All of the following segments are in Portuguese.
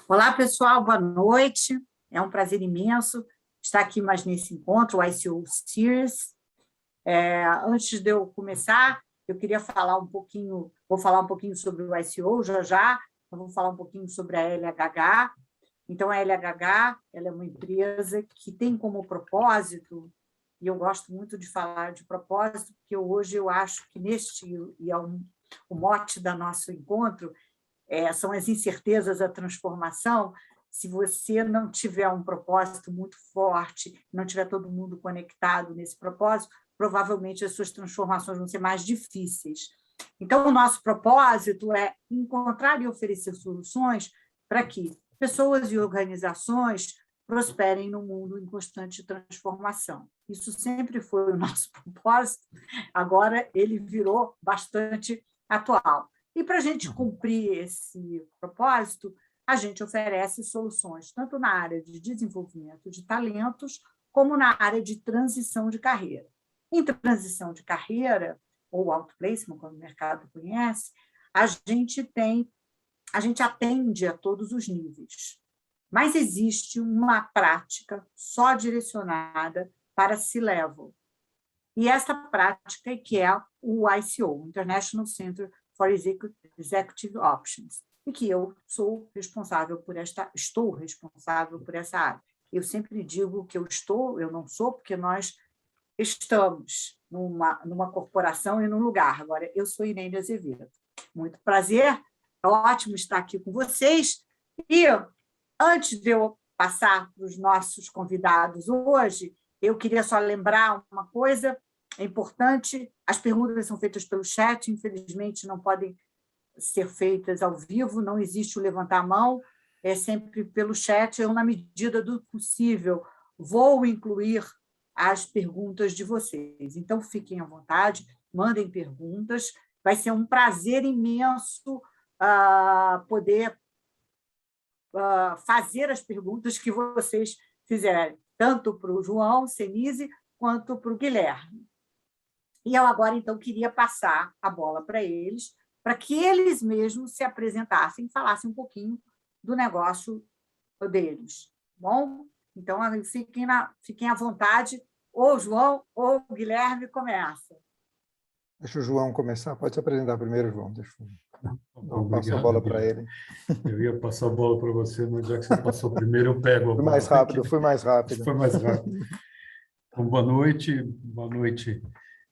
Olá, pessoal, boa noite. É um prazer imenso estar aqui mais nesse encontro, o ICO Series. Antes de eu começar, eu queria falar um pouquinho, vou falar um pouquinho sobre o ICO já, eu vou falar um pouquinho sobre a LHH. Então, a LHH ela é uma empresa que tem como propósito, e eu gosto muito de falar de propósito, porque hoje eu acho que o mote do nosso encontro, são as incertezas da transformação. Se você não tiver um propósito muito forte, não tiver todo mundo conectado nesse propósito, provavelmente as suas transformações vão ser mais difíceis. Então, o nosso propósito é encontrar e oferecer soluções para que pessoas e organizações prosperem no mundo em constante transformação. Isso sempre foi o nosso propósito, agora ele virou bastante atual. E para a gente cumprir esse propósito, a gente oferece soluções tanto na área de desenvolvimento de talentos, como na área de transição de carreira. Em transição de carreira, ou outplacement, como o mercado conhece, a gente atende a todos os níveis. Mas existe uma prática só direcionada para C-Level. E essa prática é que é o ICO, International Center for Executive Options, e que eu estou responsável por essa área. Eu sempre digo que eu não sou, porque nós estamos numa corporação e num lugar. Agora, eu sou Irene Azevedo. Muito prazer, é ótimo estar aqui com vocês. E, antes de eu passar para os nossos convidados hoje, eu queria só lembrar uma coisa importante: as perguntas são feitas pelo chat, infelizmente não podem ser feitas ao vivo, não existe o levantar a mão, é sempre pelo chat. Eu, na medida do possível, vou incluir as perguntas de vocês. Então, fiquem à vontade, mandem perguntas, vai ser um prazer imenso poder fazer as perguntas que vocês fizerem, tanto para o João Senise quanto para o Guilherme. E eu agora, então, queria passar a bola para eles, para que eles mesmos se apresentassem, falassem um pouquinho do negócio deles. Bom? Então, fiquem à vontade, ou o João ou o Guilherme começa. Deixa o João começar. Pode se apresentar primeiro, João. Obrigado, passo a bola para ele. Eu ia passar a bola para você, mas já que você passou primeiro, eu pego a bola. Foi mais rápido. Foi mais rápido. Então, boa noite,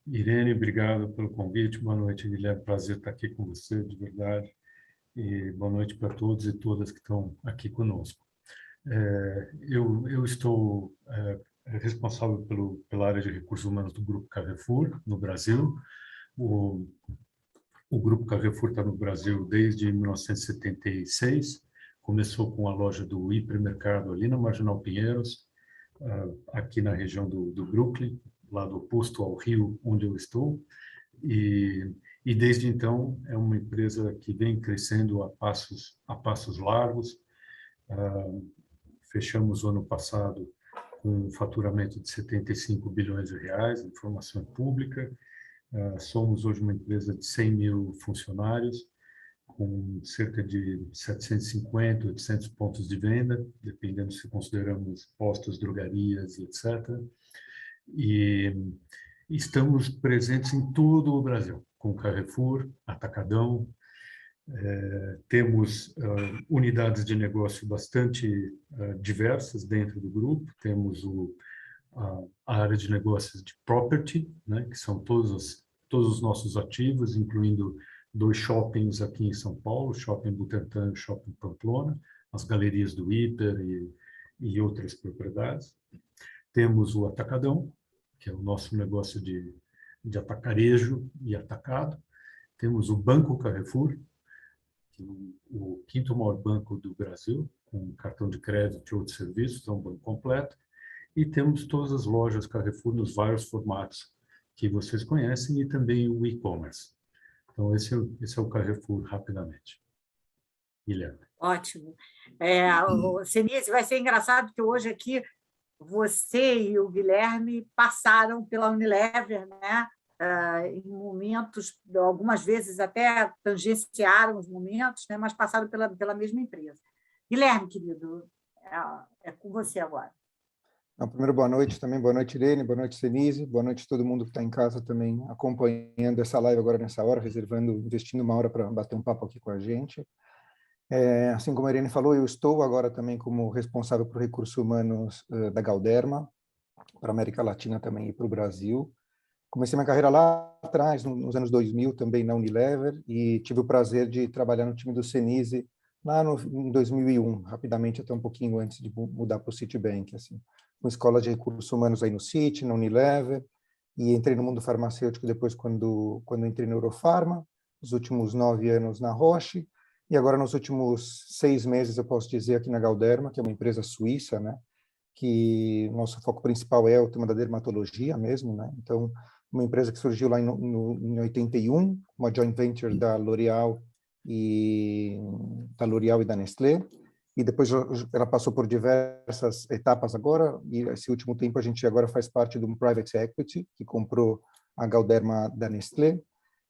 Irene, obrigado pelo convite. Boa noite, Guilherme, prazer estar aqui com você, de verdade. E boa noite para todos e todas que estão aqui conosco. Eu estou responsável pela área de recursos humanos do Grupo Carrefour, no Brasil. O Grupo Carrefour está no Brasil desde 1976, começou com a loja do hipermercado ali na Marginal Pinheiros, aqui na região do Brooklyn, lado oposto ao rio onde eu estou, e desde então é uma empresa que vem crescendo a passos largos. Fechamos o ano passado com um faturamento de 75 bilhões de reais, informação pública. Somos hoje uma empresa de 100 mil funcionários, com cerca de 750, 800 pontos de venda, dependendo se consideramos postos, drogarias e etc. E estamos presentes em todo o Brasil, com Carrefour, Atacadão. Temos unidades de negócio bastante diversas dentro do grupo. Temos a área de negócios de property, né, que são todos os nossos ativos, incluindo 2 shoppings aqui em São Paulo, Shopping Butantã e Shopping Pamplona, as galerias do Hiper e outras propriedades. Temos o Atacadão, que é o nosso negócio de atacarejo e atacado. Temos o Banco Carrefour, que é o 5º maior banco do Brasil, com cartão de crédito e outros serviços, é um banco completo. E temos todas as lojas Carrefour nos vários formatos que vocês conhecem e também o e-commerce. Então, esse é o Carrefour, rapidamente. Guilherme. Ótimo. Senise, vai ser engraçado, porque hoje aqui você e o Guilherme passaram pela Unilever, né? Em momentos, algumas vezes até tangenciaram os momentos, né? Mas passaram pela mesma empresa. Guilherme, querido, é com você agora. Então, primeiro, boa noite também. Boa noite, Irene. Boa noite, Senise. Boa noite a todo mundo que está em casa também acompanhando essa live agora nessa hora, investindo uma hora para bater um papo aqui com a gente. Assim como a Irene falou, eu estou agora também como responsável por recursos humanos da Galderma, para a América Latina também e para o Brasil. Comecei minha carreira lá atrás, nos anos 2000, também na Unilever, e tive o prazer de trabalhar no time do Senise lá em 2001, rapidamente, até um pouquinho antes de mudar para o Citibank, assim, com escola de recursos humanos aí no Citi, na Unilever, e entrei no mundo farmacêutico depois quando entrei na Eurofarma, os últimos 9 anos na Roche, e agora nos últimos 6 meses, eu posso dizer, aqui na Galderma, que é uma empresa suíça, né, que nosso foco principal é o tema da dermatologia mesmo, né, então, uma empresa que surgiu lá em 81, uma joint venture da L'Oréal e da Nestlé, e depois ela passou por diversas etapas agora, e esse último tempo a gente agora faz parte de um private equity, que comprou a Galderma da Nestlé,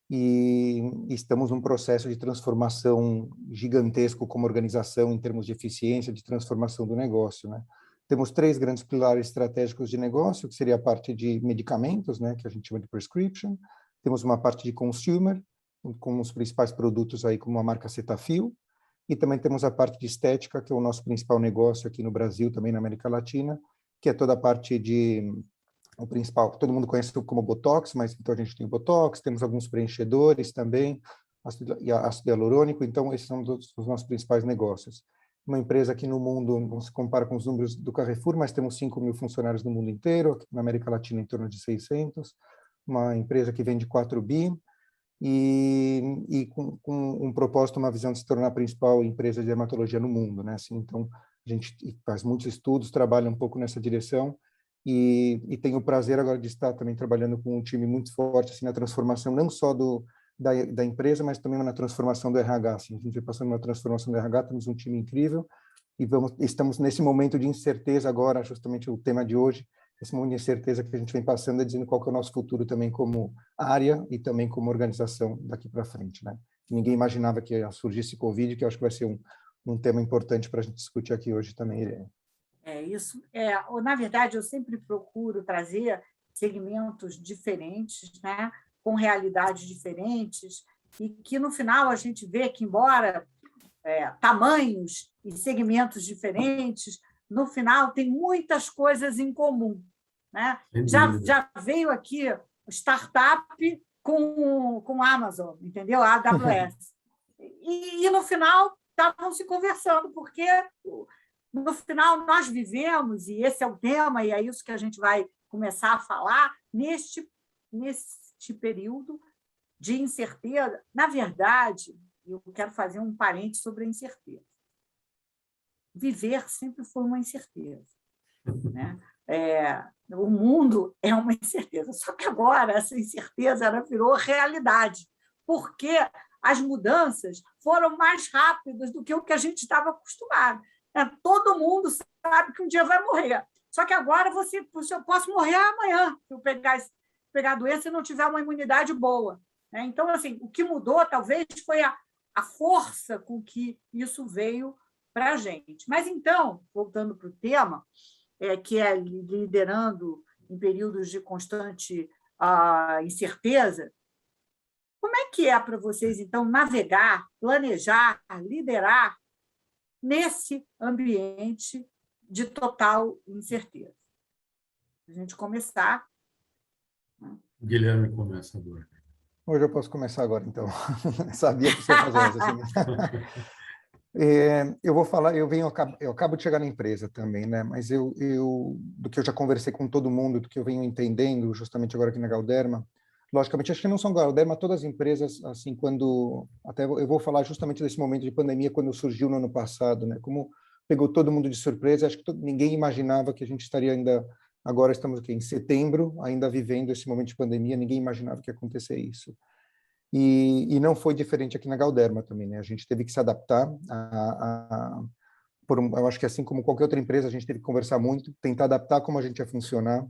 e estamos num processo de transformação gigantesco como organização em termos de eficiência, de transformação do negócio, né? Temos 3 grandes pilares estratégicos de negócio, que seria a parte de medicamentos, né, que a gente chama de prescription. Temos uma parte de consumer, com os principais produtos aí, como a marca Cetaphil. E também temos a parte de estética, que é o nosso principal negócio aqui no Brasil, também na América Latina, que é toda a parte de... O principal, todo mundo conhece como Botox, mas então a gente tem Botox, temos alguns preenchedores também, ácido hialurônico, então esses são os nossos principais negócios. Uma empresa que no mundo não se compara com os números do Carrefour, mas temos 5.000 funcionários no mundo inteiro, aqui na América Latina em torno de 600, uma empresa que vende 4 bi, e com um propósito, uma visão de se tornar a principal empresa de dermatologia no mundo, né? Assim, então, a gente faz muitos estudos, trabalha um pouco nessa direção, e tenho o prazer agora de estar também trabalhando com um time muito forte assim, na transformação, não só da empresa, mas também na transformação do RH. Assim, a gente vai passando uma transformação do RH, temos um time incrível, e estamos nesse momento de incerteza agora, justamente o tema de hoje, esse momento de incerteza que a gente vem passando, dizendo qual que é o nosso futuro também como área e também como organização daqui para frente, né? Que ninguém imaginava que ia surgir esse Covid, que eu acho que vai ser um tema importante para a gente discutir aqui hoje também, Irene. Isso. Na verdade, eu sempre procuro trazer segmentos diferentes, né, com realidades diferentes, e que, no final, a gente vê que, embora tamanhos e segmentos diferentes, no final, tem muitas coisas em comum. Né? Já veio aqui startup com Amazon, entendeu? A AWS. E, no final, estavam se conversando, porque... No final, nós vivemos, e esse é o tema, e é isso que a gente vai começar a falar, neste período de incerteza. Na verdade, eu quero fazer um parênteses sobre a incerteza. Viver sempre foi uma incerteza. Né? O mundo é uma incerteza, só que agora essa incerteza ela virou realidade, porque as mudanças foram mais rápidas do que o que a gente estava acostumado. Todo mundo sabe que um dia vai morrer. Só que agora eu posso morrer amanhã, se eu pegar a doença e não tiver uma imunidade boa. Então, assim, o que mudou talvez foi a força com que isso veio para a gente. Mas, então, voltando para o tema, que é liderando em períodos de constante incerteza, como é que é para vocês, então, navegar, planejar, liderar nesse ambiente de total incerteza? A gente começar. Guilherme começa agora. Hoje eu posso começar agora, então. Sabia que você ia fazer isso. Assim. Eu vou falar, eu acabo de chegar na empresa também, né? Mas do que eu já conversei com todo mundo, do que eu venho entendendo justamente agora aqui na Galderma, logicamente, acho que não são Galderma, todas as empresas, assim, até eu vou falar justamente desse momento de pandemia, quando surgiu no ano passado, né? Como pegou todo mundo de surpresa, acho que ninguém imaginava que a gente estaria ainda, agora estamos aqui em setembro, ainda vivendo esse momento de pandemia, ninguém imaginava que ia acontecer isso. E não foi diferente aqui na Galderma também, né? A gente teve que se adaptar eu acho que assim como qualquer outra empresa, a gente teve que conversar muito, tentar adaptar como a gente ia funcionar,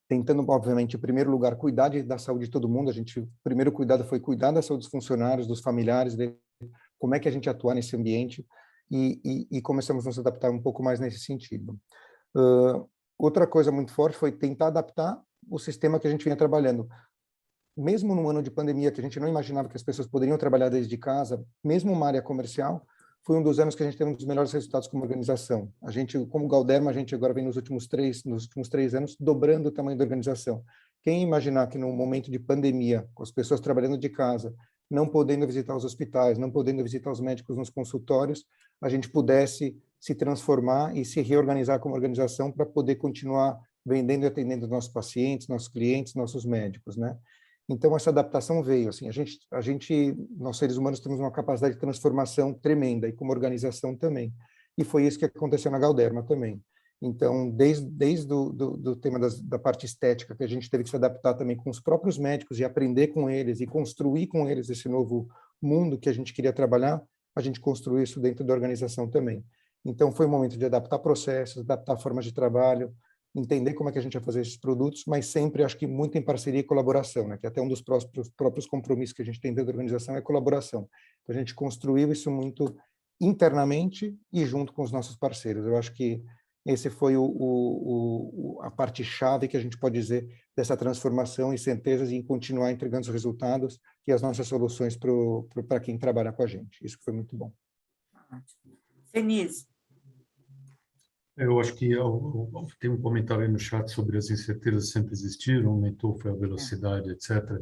tentando, obviamente, em primeiro lugar, cuidar da saúde de todo mundo. O primeiro cuidado foi cuidar da saúde dos funcionários, dos familiares, como é que a gente atua nesse ambiente. e começamos a nos adaptar um pouco mais nesse sentido. Outra coisa muito forte foi tentar adaptar o sistema que a gente vinha trabalhando. Mesmo no ano de pandemia, que a gente não imaginava que as pessoas poderiam trabalhar desde casa, mesmo uma área comercial, foi um dos anos que a gente teve um dos melhores resultados como organização. A gente, como Galderma, a gente agora vem nos últimos três anos dobrando o tamanho da organização. Quem imaginar que no momento de pandemia, com as pessoas trabalhando de casa, não podendo visitar os hospitais, não podendo visitar os médicos nos consultórios, a gente pudesse se transformar e se reorganizar como organização para poder continuar vendendo e atendendo nossos pacientes, nossos clientes, nossos médicos, né? Então, essa adaptação veio. Assim, nós seres humanos temos uma capacidade de transformação tremenda, e como organização também. E foi isso que aconteceu na Galderma também. Então, desde do tema da parte estética, que a gente teve que se adaptar também com os próprios médicos e aprender com eles e construir com eles esse novo mundo que a gente queria trabalhar, a gente construiu isso dentro da organização também. Então, foi um momento de adaptar processos, adaptar formas de trabalho, entender como é que a gente vai fazer esses produtos, mas sempre, acho que, muito em parceria e colaboração, né? Que até um dos próprios compromissos que a gente tem dentro da organização é colaboração. Então, a gente construiu isso muito internamente e junto com os nossos parceiros. Eu acho que esse foi a parte-chave que a gente pode dizer dessa transformação e certezas em continuar entregando os resultados e as nossas soluções para quem trabalha com a gente. Isso foi muito bom. Denise. Eu acho que tem um comentário aí no chat sobre as incertezas sempre existiram, aumentou foi a velocidade, etc.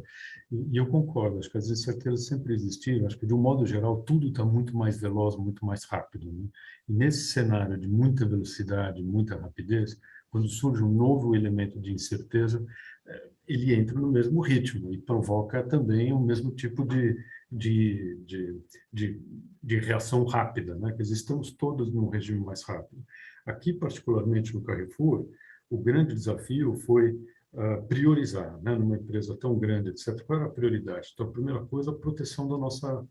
E eu concordo, acho que as incertezas sempre existiram, acho que, de um modo geral, tudo está muito mais veloz, muito mais rápido, né? E nesse cenário de muita velocidade, muita rapidez, quando surge um novo elemento de incerteza, ele entra no mesmo ritmo e provoca também o mesmo tipo de reação rápida, né? Quer dizer, estamos todos num regime mais rápido. Aqui, particularmente no Carrefour, o grande desafio foi priorizar, né? Numa empresa tão grande, etc. Qual era a prioridade? Então, a primeira coisa, a proteção da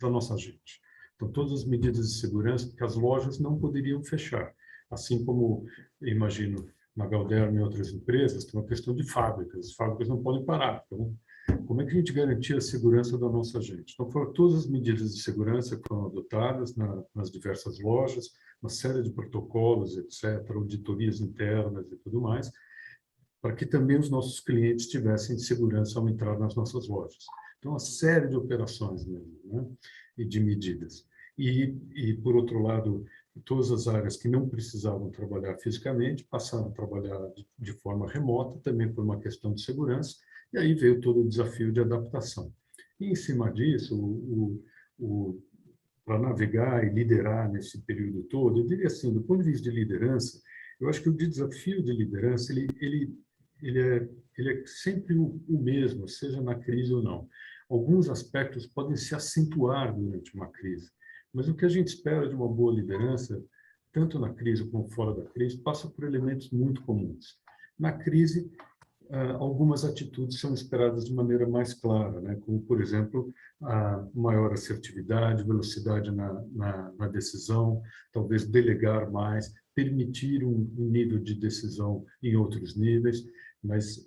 nossa gente. Então, todas as medidas de segurança, porque as lojas não poderiam fechar. Assim como, imagino, na Galderma e outras empresas, tem uma questão de fábricas. As fábricas não podem parar. Então, como é que a gente garantia a segurança da nossa gente? Então, foram todas as medidas de segurança que foram adotadas nas diversas lojas, uma série de protocolos, etc., auditorias internas e tudo mais, para que também os nossos clientes tivessem segurança ao entrar nas nossas lojas. Então, uma série de operações mesmo, né? E de medidas. E, por outro lado, todas as áreas que não precisavam trabalhar fisicamente passaram a trabalhar de forma remota, também por uma questão de segurança, e aí veio todo o desafio de adaptação. E, em cima disso, para navegar e liderar nesse período todo, eu diria assim, do ponto de vista de liderança, eu acho que o desafio de liderança ele é sempre o mesmo, seja na crise ou não. Alguns aspectos podem se acentuar durante uma crise, mas o que a gente espera de uma boa liderança, tanto na crise como fora da crise, passa por elementos muito comuns. Na crise, algumas atitudes são esperadas de maneira mais clara, né? Como, por exemplo, a maior assertividade, velocidade na decisão, talvez delegar mais, permitir um nível de decisão em outros níveis, mas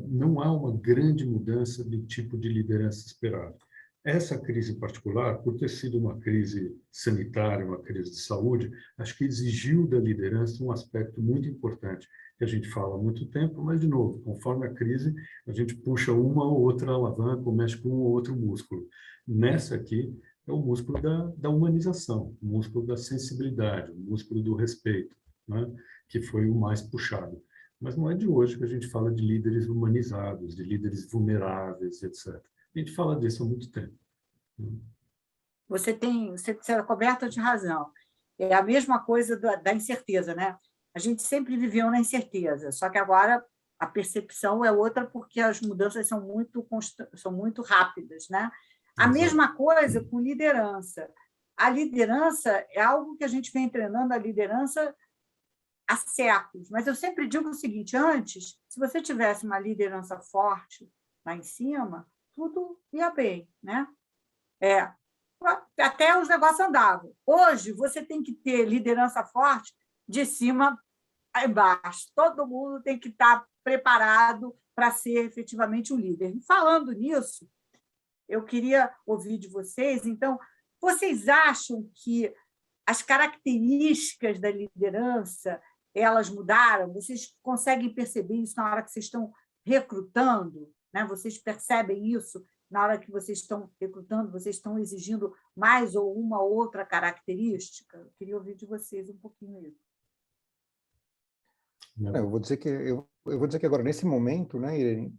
não há uma grande mudança do tipo de liderança esperado. Essa crise em particular, por ter sido uma crise sanitária, uma crise de saúde, acho que exigiu da liderança um aspecto muito importante, que a gente fala há muito tempo, mas, de novo, conforme a crise, a gente puxa uma ou outra alavanca, ou mexe com um ou outro músculo. Nessa aqui, é o músculo da humanização, o músculo da sensibilidade, o músculo do respeito, né? Que foi o mais puxado. Mas não é de hoje que a gente fala de líderes humanizados, de líderes vulneráveis, etc. A gente fala disso há muito tempo. Você é coberta de razão. É a mesma coisa da incerteza, né? A gente sempre viveu na incerteza, só que agora a percepção é outra porque as mudanças são muito rápidas, né? A mesma coisa com liderança. A liderança é algo que a gente vem treinando, a liderança há séculos, mas eu sempre digo o seguinte, antes, se você tivesse uma liderança forte lá em cima, tudo ia bem, né? Até os negócios andavam. Hoje, você tem que ter liderança forte de cima a embaixo. Todo mundo tem que estar preparado para ser efetivamente um líder. E falando nisso, eu queria ouvir de vocês, então, vocês acham que as características da liderança, elas mudaram? Vocês conseguem perceber isso na hora que vocês estão recrutando? Né? Vocês percebem isso na hora que vocês estão recrutando? Vocês estão exigindo mais ou uma outra característica? Eu queria ouvir de vocês um pouquinho isso. Eu vou dizer que agora, nesse momento, né, Irene,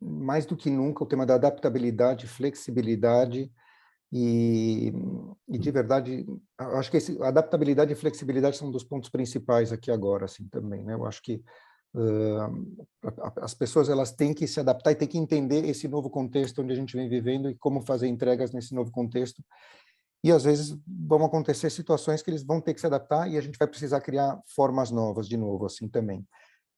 mais do que nunca, o tema da adaptabilidade, flexibilidade e de verdade, eu acho que adaptabilidade e flexibilidade são dos pontos principais aqui agora, assim, também, né? Eu acho que as pessoas elas têm que se adaptar e têm que entender esse novo contexto onde a gente vem vivendo e como fazer entregas nesse novo contexto. E, às vezes, vão acontecer situações que eles vão ter que se adaptar e a gente vai precisar criar formas novas, de novo, assim, também.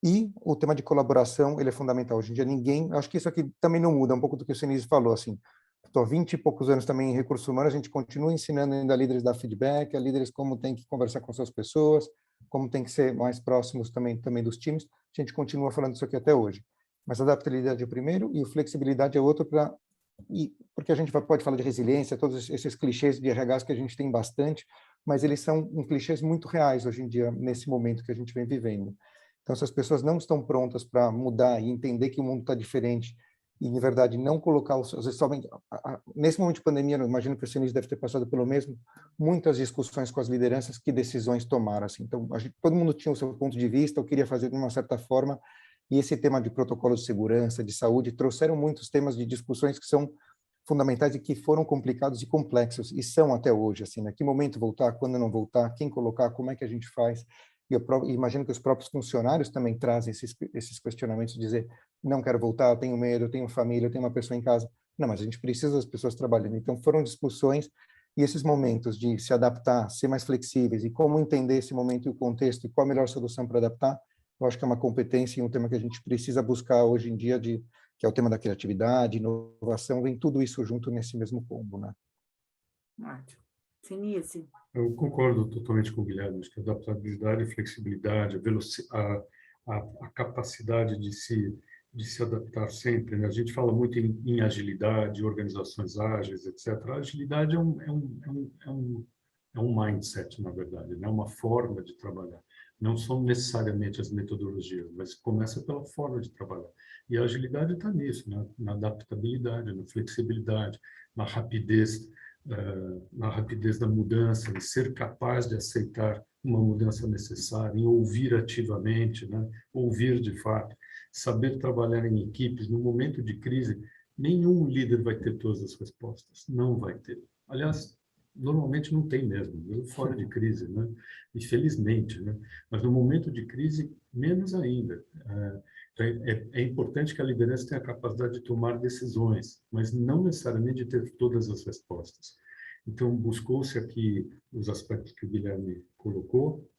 E o tema de colaboração, ele é fundamental. Hoje em dia, acho que isso aqui também não muda, um pouco do que o Senise falou, assim. Estou há 20 e poucos anos também em recursos humanos, a gente continua ensinando ainda a líderes dar feedback, a líderes como tem que conversar com suas pessoas, como tem que ser mais próximos também dos times. A gente continua falando isso aqui até hoje. Mas adaptabilidade é o primeiro e flexibilidade é outro porque a gente pode falar de resiliência, todos esses clichês de RHs que a gente tem bastante, mas eles são clichês muito reais hoje em dia, nesse momento que a gente vem vivendo. Então, se as pessoas não estão prontas para mudar e entender que o mundo está diferente e, de verdade, não colocar, às vezes, somente, nesse momento de pandemia, eu imagino que o Senise deve ter passado pelo mesmo, muitas discussões com as lideranças, que decisões tomar. Assim. Então, todo mundo tinha o seu ponto de vista, eu queria fazer de uma certa forma, e esse tema de protocolo de segurança, de saúde, trouxeram muitos temas de discussões que são fundamentais e que foram complicados e complexos, e são até hoje, assim, né? Que momento voltar, quando não voltar, quem colocar, como é que a gente faz? E eu imagino que os próprios funcionários também trazem esses questionamentos, de dizer, não quero voltar, eu tenho medo, eu tenho família, eu tenho uma pessoa em casa. Não, mas a gente precisa das pessoas trabalhando. Então, foram discussões e esses momentos de se adaptar, ser mais flexíveis e como entender esse momento e o contexto e qual a melhor solução para adaptar, eu acho que é uma competência e um tema que a gente precisa buscar hoje em dia, que é o tema da criatividade, inovação, vem tudo isso junto nesse mesmo combo, né? Ótimo. Senise. Eu concordo totalmente com o Guilherme, acho que a adaptabilidade e flexibilidade, a capacidade de se adaptar sempre, né? A gente fala muito em agilidade, organizações ágeis, etc. A agilidade é um mindset, na verdade, né? Uma forma de trabalhar. Não são necessariamente as metodologias, mas começa pela forma de trabalhar. E a agilidade está nisso, né? Na adaptabilidade, na flexibilidade, na rapidez da mudança, em ser capaz de aceitar uma mudança necessária, em ouvir ativamente, né? Ouvir de fato, saber trabalhar em equipes. No momento de crise, nenhum líder vai ter todas as respostas, não vai ter. Aliás, normalmente não tem mesmo fora de crise, né? Infelizmente, né? Mas no momento de crise, menos ainda. É importante que a liderança tenha a capacidade de tomar decisões, mas não necessariamente de ter todas as respostas. Então, buscou-se aqui os aspectos que o Guilherme colocou,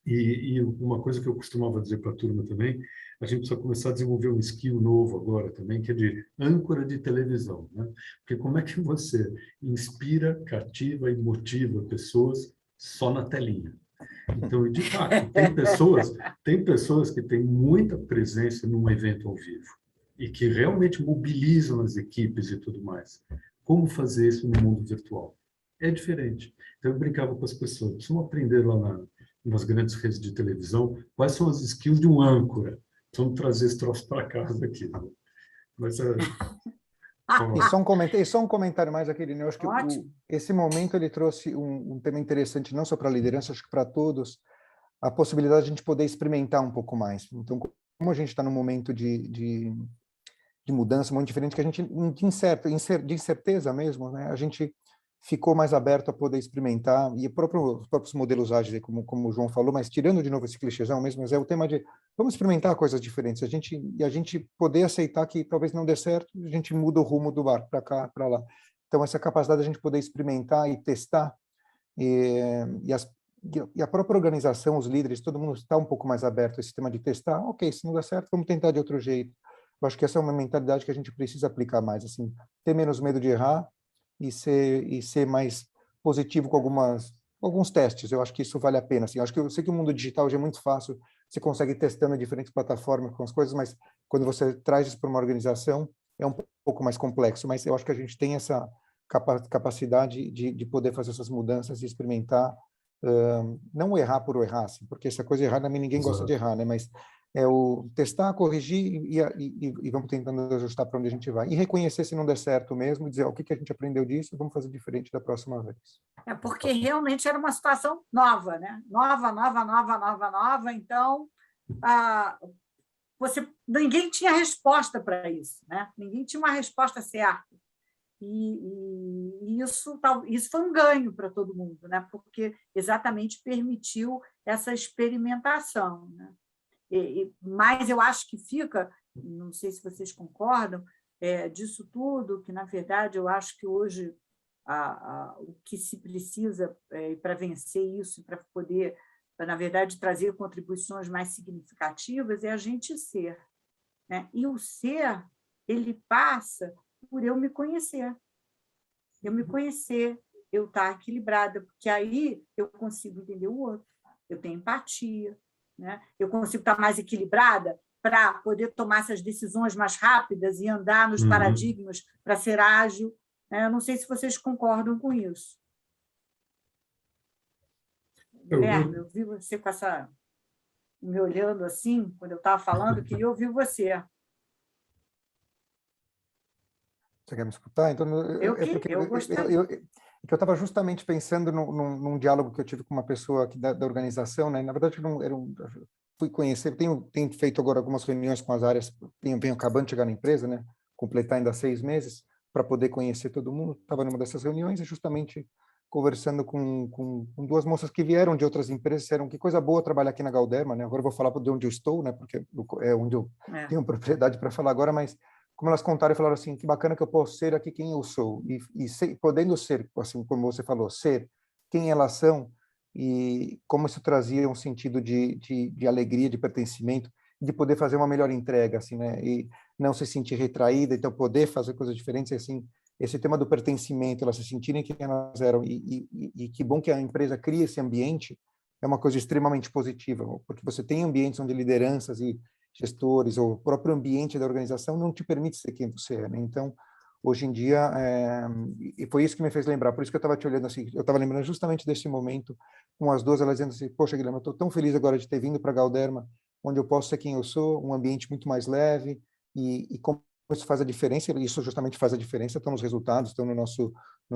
e uma coisa que eu costumava dizer para a turma também, a gente precisa começar a desenvolver um skill novo agora também, que é de âncora de televisão, né? Porque como é que você inspira, cativa e motiva pessoas só na telinha? Então, de fato, tem pessoas que têm muita presença num evento ao vivo e que realmente mobilizam as equipes e tudo mais. Como fazer isso no mundo virtual? É diferente. Então, eu brincava com as pessoas, precisam aprender lá nas grandes redes de televisão quais são as skills de um âncora. Precisam trazer esse troço para casa aqui. Né? Mas E só um comentário mais aqui, eu acho que esse momento ele trouxe um tema interessante, não só para a liderança, acho que para todos, a possibilidade de a gente poder experimentar um pouco mais. Então, como a gente está num momento de mudança muito diferente, que a gente, de incerteza mesmo, né? A gente ficou mais aberto a poder experimentar, e os próprios modelos ágeis, como o João falou, mas tirando de novo esse clichêzão mesmo, mas é o tema de vamos experimentar coisas diferentes, a gente poder aceitar que talvez não dê certo, a gente muda o rumo do barco para cá, para lá. Então, essa capacidade de a gente poder experimentar e testar, e a própria organização, os líderes, todo mundo está um pouco mais aberto a esse tema de testar, ok, se não dá certo, vamos tentar de outro jeito. Eu acho que essa é uma mentalidade que a gente precisa aplicar mais, assim, ter menos medo de errar e ser mais positivo com alguns testes. Eu acho que isso vale a pena. Assim, eu sei que o mundo digital hoje é muito fácil, você consegue ir testando em diferentes plataformas com as coisas, mas quando você traz isso para uma organização, é um pouco mais complexo. Mas eu acho que a gente tem essa capacidade de poder fazer essas mudanças e experimentar não errar por errar, assim, porque essa coisa errada, ninguém gosta de errar, né? Mas é o testar, corrigir e vamos tentando ajustar para onde a gente vai. E reconhecer se não der certo mesmo, e dizer o que a gente aprendeu disso, vamos fazer diferente da próxima vez. Porque realmente era uma situação nova, né? Nova. Então, ninguém tinha resposta para isso, né? Ninguém tinha uma resposta certa. E isso foi um ganho para todo mundo, né? Porque exatamente permitiu essa experimentação, né? Mas eu acho que fica, não sei se vocês concordam, disso tudo, que, na verdade, eu acho que hoje o que se precisa para vencer isso, para poder, na verdade, trazer contribuições mais significativas, é a gente ser, né? E o ser, ele passa por eu me conhecer. Eu estar equilibrada, porque aí eu consigo entender o outro, eu tenho empatia, né? Eu consigo estar mais equilibrada para poder tomar essas decisões mais rápidas e andar nos paradigmas para ser ágil, né? Eu não sei se vocês concordam com isso. Guilherme, eu vi você com me olhando assim, quando eu estava falando, eu queria ouvir você. Você quer me escutar? Então, eu gostaria. Eu estava justamente pensando num diálogo que eu tive com uma pessoa aqui da organização, né? Na verdade, fui conhecer, tenho feito agora algumas reuniões com as áreas, venho acabando de chegar na empresa, né? Completar ainda 6 meses para poder conhecer todo mundo. Estava numa dessas reuniões e justamente conversando com 2 moças que vieram de outras empresas, disseram que coisa boa trabalhar aqui na Galderma, né? Agora eu vou falar de onde eu estou, né? Porque é onde eu tenho propriedade para falar agora, mas como elas contaram e falaram assim, que bacana que eu posso ser aqui quem eu sou, podendo ser, assim como você falou, ser quem elas são, e como isso trazia um sentido de alegria, de pertencimento, de poder fazer uma melhor entrega, assim, né, e não se sentir retraída, então poder fazer coisas diferentes, assim, esse tema do pertencimento, elas se sentirem quem elas eram, e que bom que a empresa cria esse ambiente, é uma coisa extremamente positiva, porque você tem ambientes onde lideranças e gestores, ou o próprio ambiente da organização não te permite ser quem você é, né? Então, hoje em dia, e foi isso que me fez lembrar, por isso que eu estava te olhando assim, eu estava lembrando justamente desse momento, com as 2, elas dizendo assim, poxa, Guilherme, eu estou tão feliz agora de ter vindo para a Galderma, onde eu posso ser quem eu sou, um ambiente muito mais leve, e como isso faz a diferença, isso justamente faz a diferença, estão nos resultados, estão no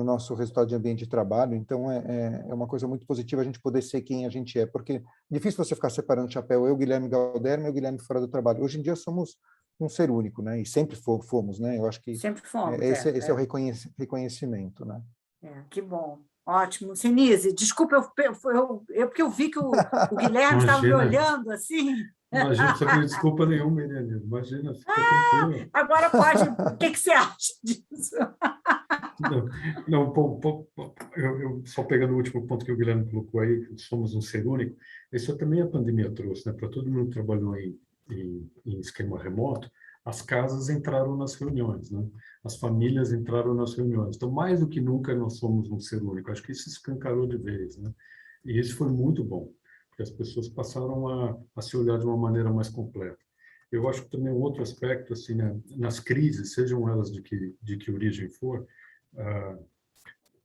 nosso resultado de ambiente de trabalho, então é uma coisa muito positiva a gente poder ser quem a gente é, porque é difícil você ficar separando o chapéu, eu, Guilherme Galderma, eu, Guilherme fora do trabalho. Hoje em dia somos um ser único, né? E sempre fomos, né? Eu acho que sempre fomos, esse é o reconhecimento, né? Que bom. Ótimo. Sinise, desculpa, porque eu vi que o Guilherme estava me olhando assim. Imagina, não precisa pedir desculpa nenhuma, Irene. Imagina, fica tranquilo. Agora pode. O que você acha disso? Não, eu só pegando o último ponto que o Guilherme colocou aí, que somos um ser único, isso também a pandemia trouxe, né? Para todo mundo que trabalhou em esquema remoto, as casas entraram nas reuniões, né? As famílias entraram nas reuniões. Então, mais do que nunca, nós somos um ser único. Acho que isso escancarou de vez, né? E isso foi muito bom, porque as pessoas passaram a se olhar de uma maneira mais completa. Eu acho que também um outro aspecto, assim, né? Nas crises, sejam elas de que origem for,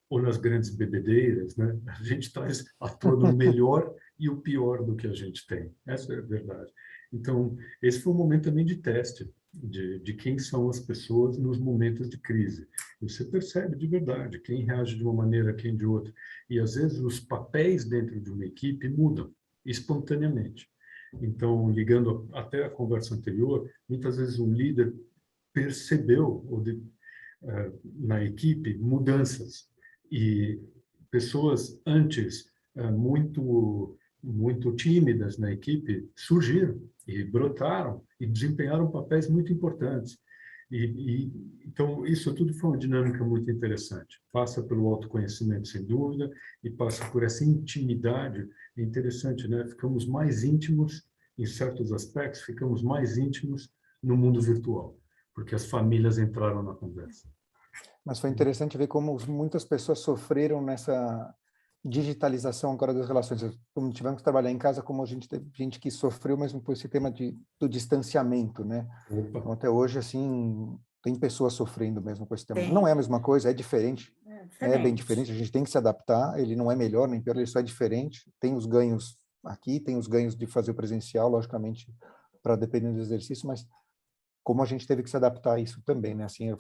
ou nas grandes bebedeiras, né? A gente traz à tona o melhor e o pior do que a gente tem. Essa é a verdade. Então, esse foi um momento também de teste de quem são as pessoas nos momentos de crise. E você percebe de verdade quem reage de uma maneira, quem de outra. E, às vezes, os papéis dentro de uma equipe mudam espontaneamente. Então, ligando até a conversa anterior, muitas vezes um líder percebeu, na equipe, mudanças. E pessoas antes muito tímidas na equipe surgiram e brotaram e desempenharam papéis muito importantes. Então, isso tudo foi uma dinâmica muito interessante. Passa pelo autoconhecimento, sem dúvida, e passa por essa intimidade. É interessante, né? Ficamos mais íntimos em certos aspectos, ficamos mais íntimos no mundo virtual, porque as famílias entraram na conversa. Mas foi interessante ver como muitas pessoas sofreram nessa digitalização agora das relações. Como tivemos que trabalhar em casa, como a gente teve gente que sofreu mesmo por esse tema do distanciamento, né? Então, até hoje, assim, tem pessoas sofrendo mesmo com esse tema. Não é a mesma coisa, é diferente, é bem diferente, a gente tem que se adaptar, ele não é melhor nem pior, ele só é diferente, tem os ganhos aqui, tem os ganhos de fazer o presencial, logicamente, para depender do exercício, mas como a gente teve que se adaptar a isso também, né? Assim,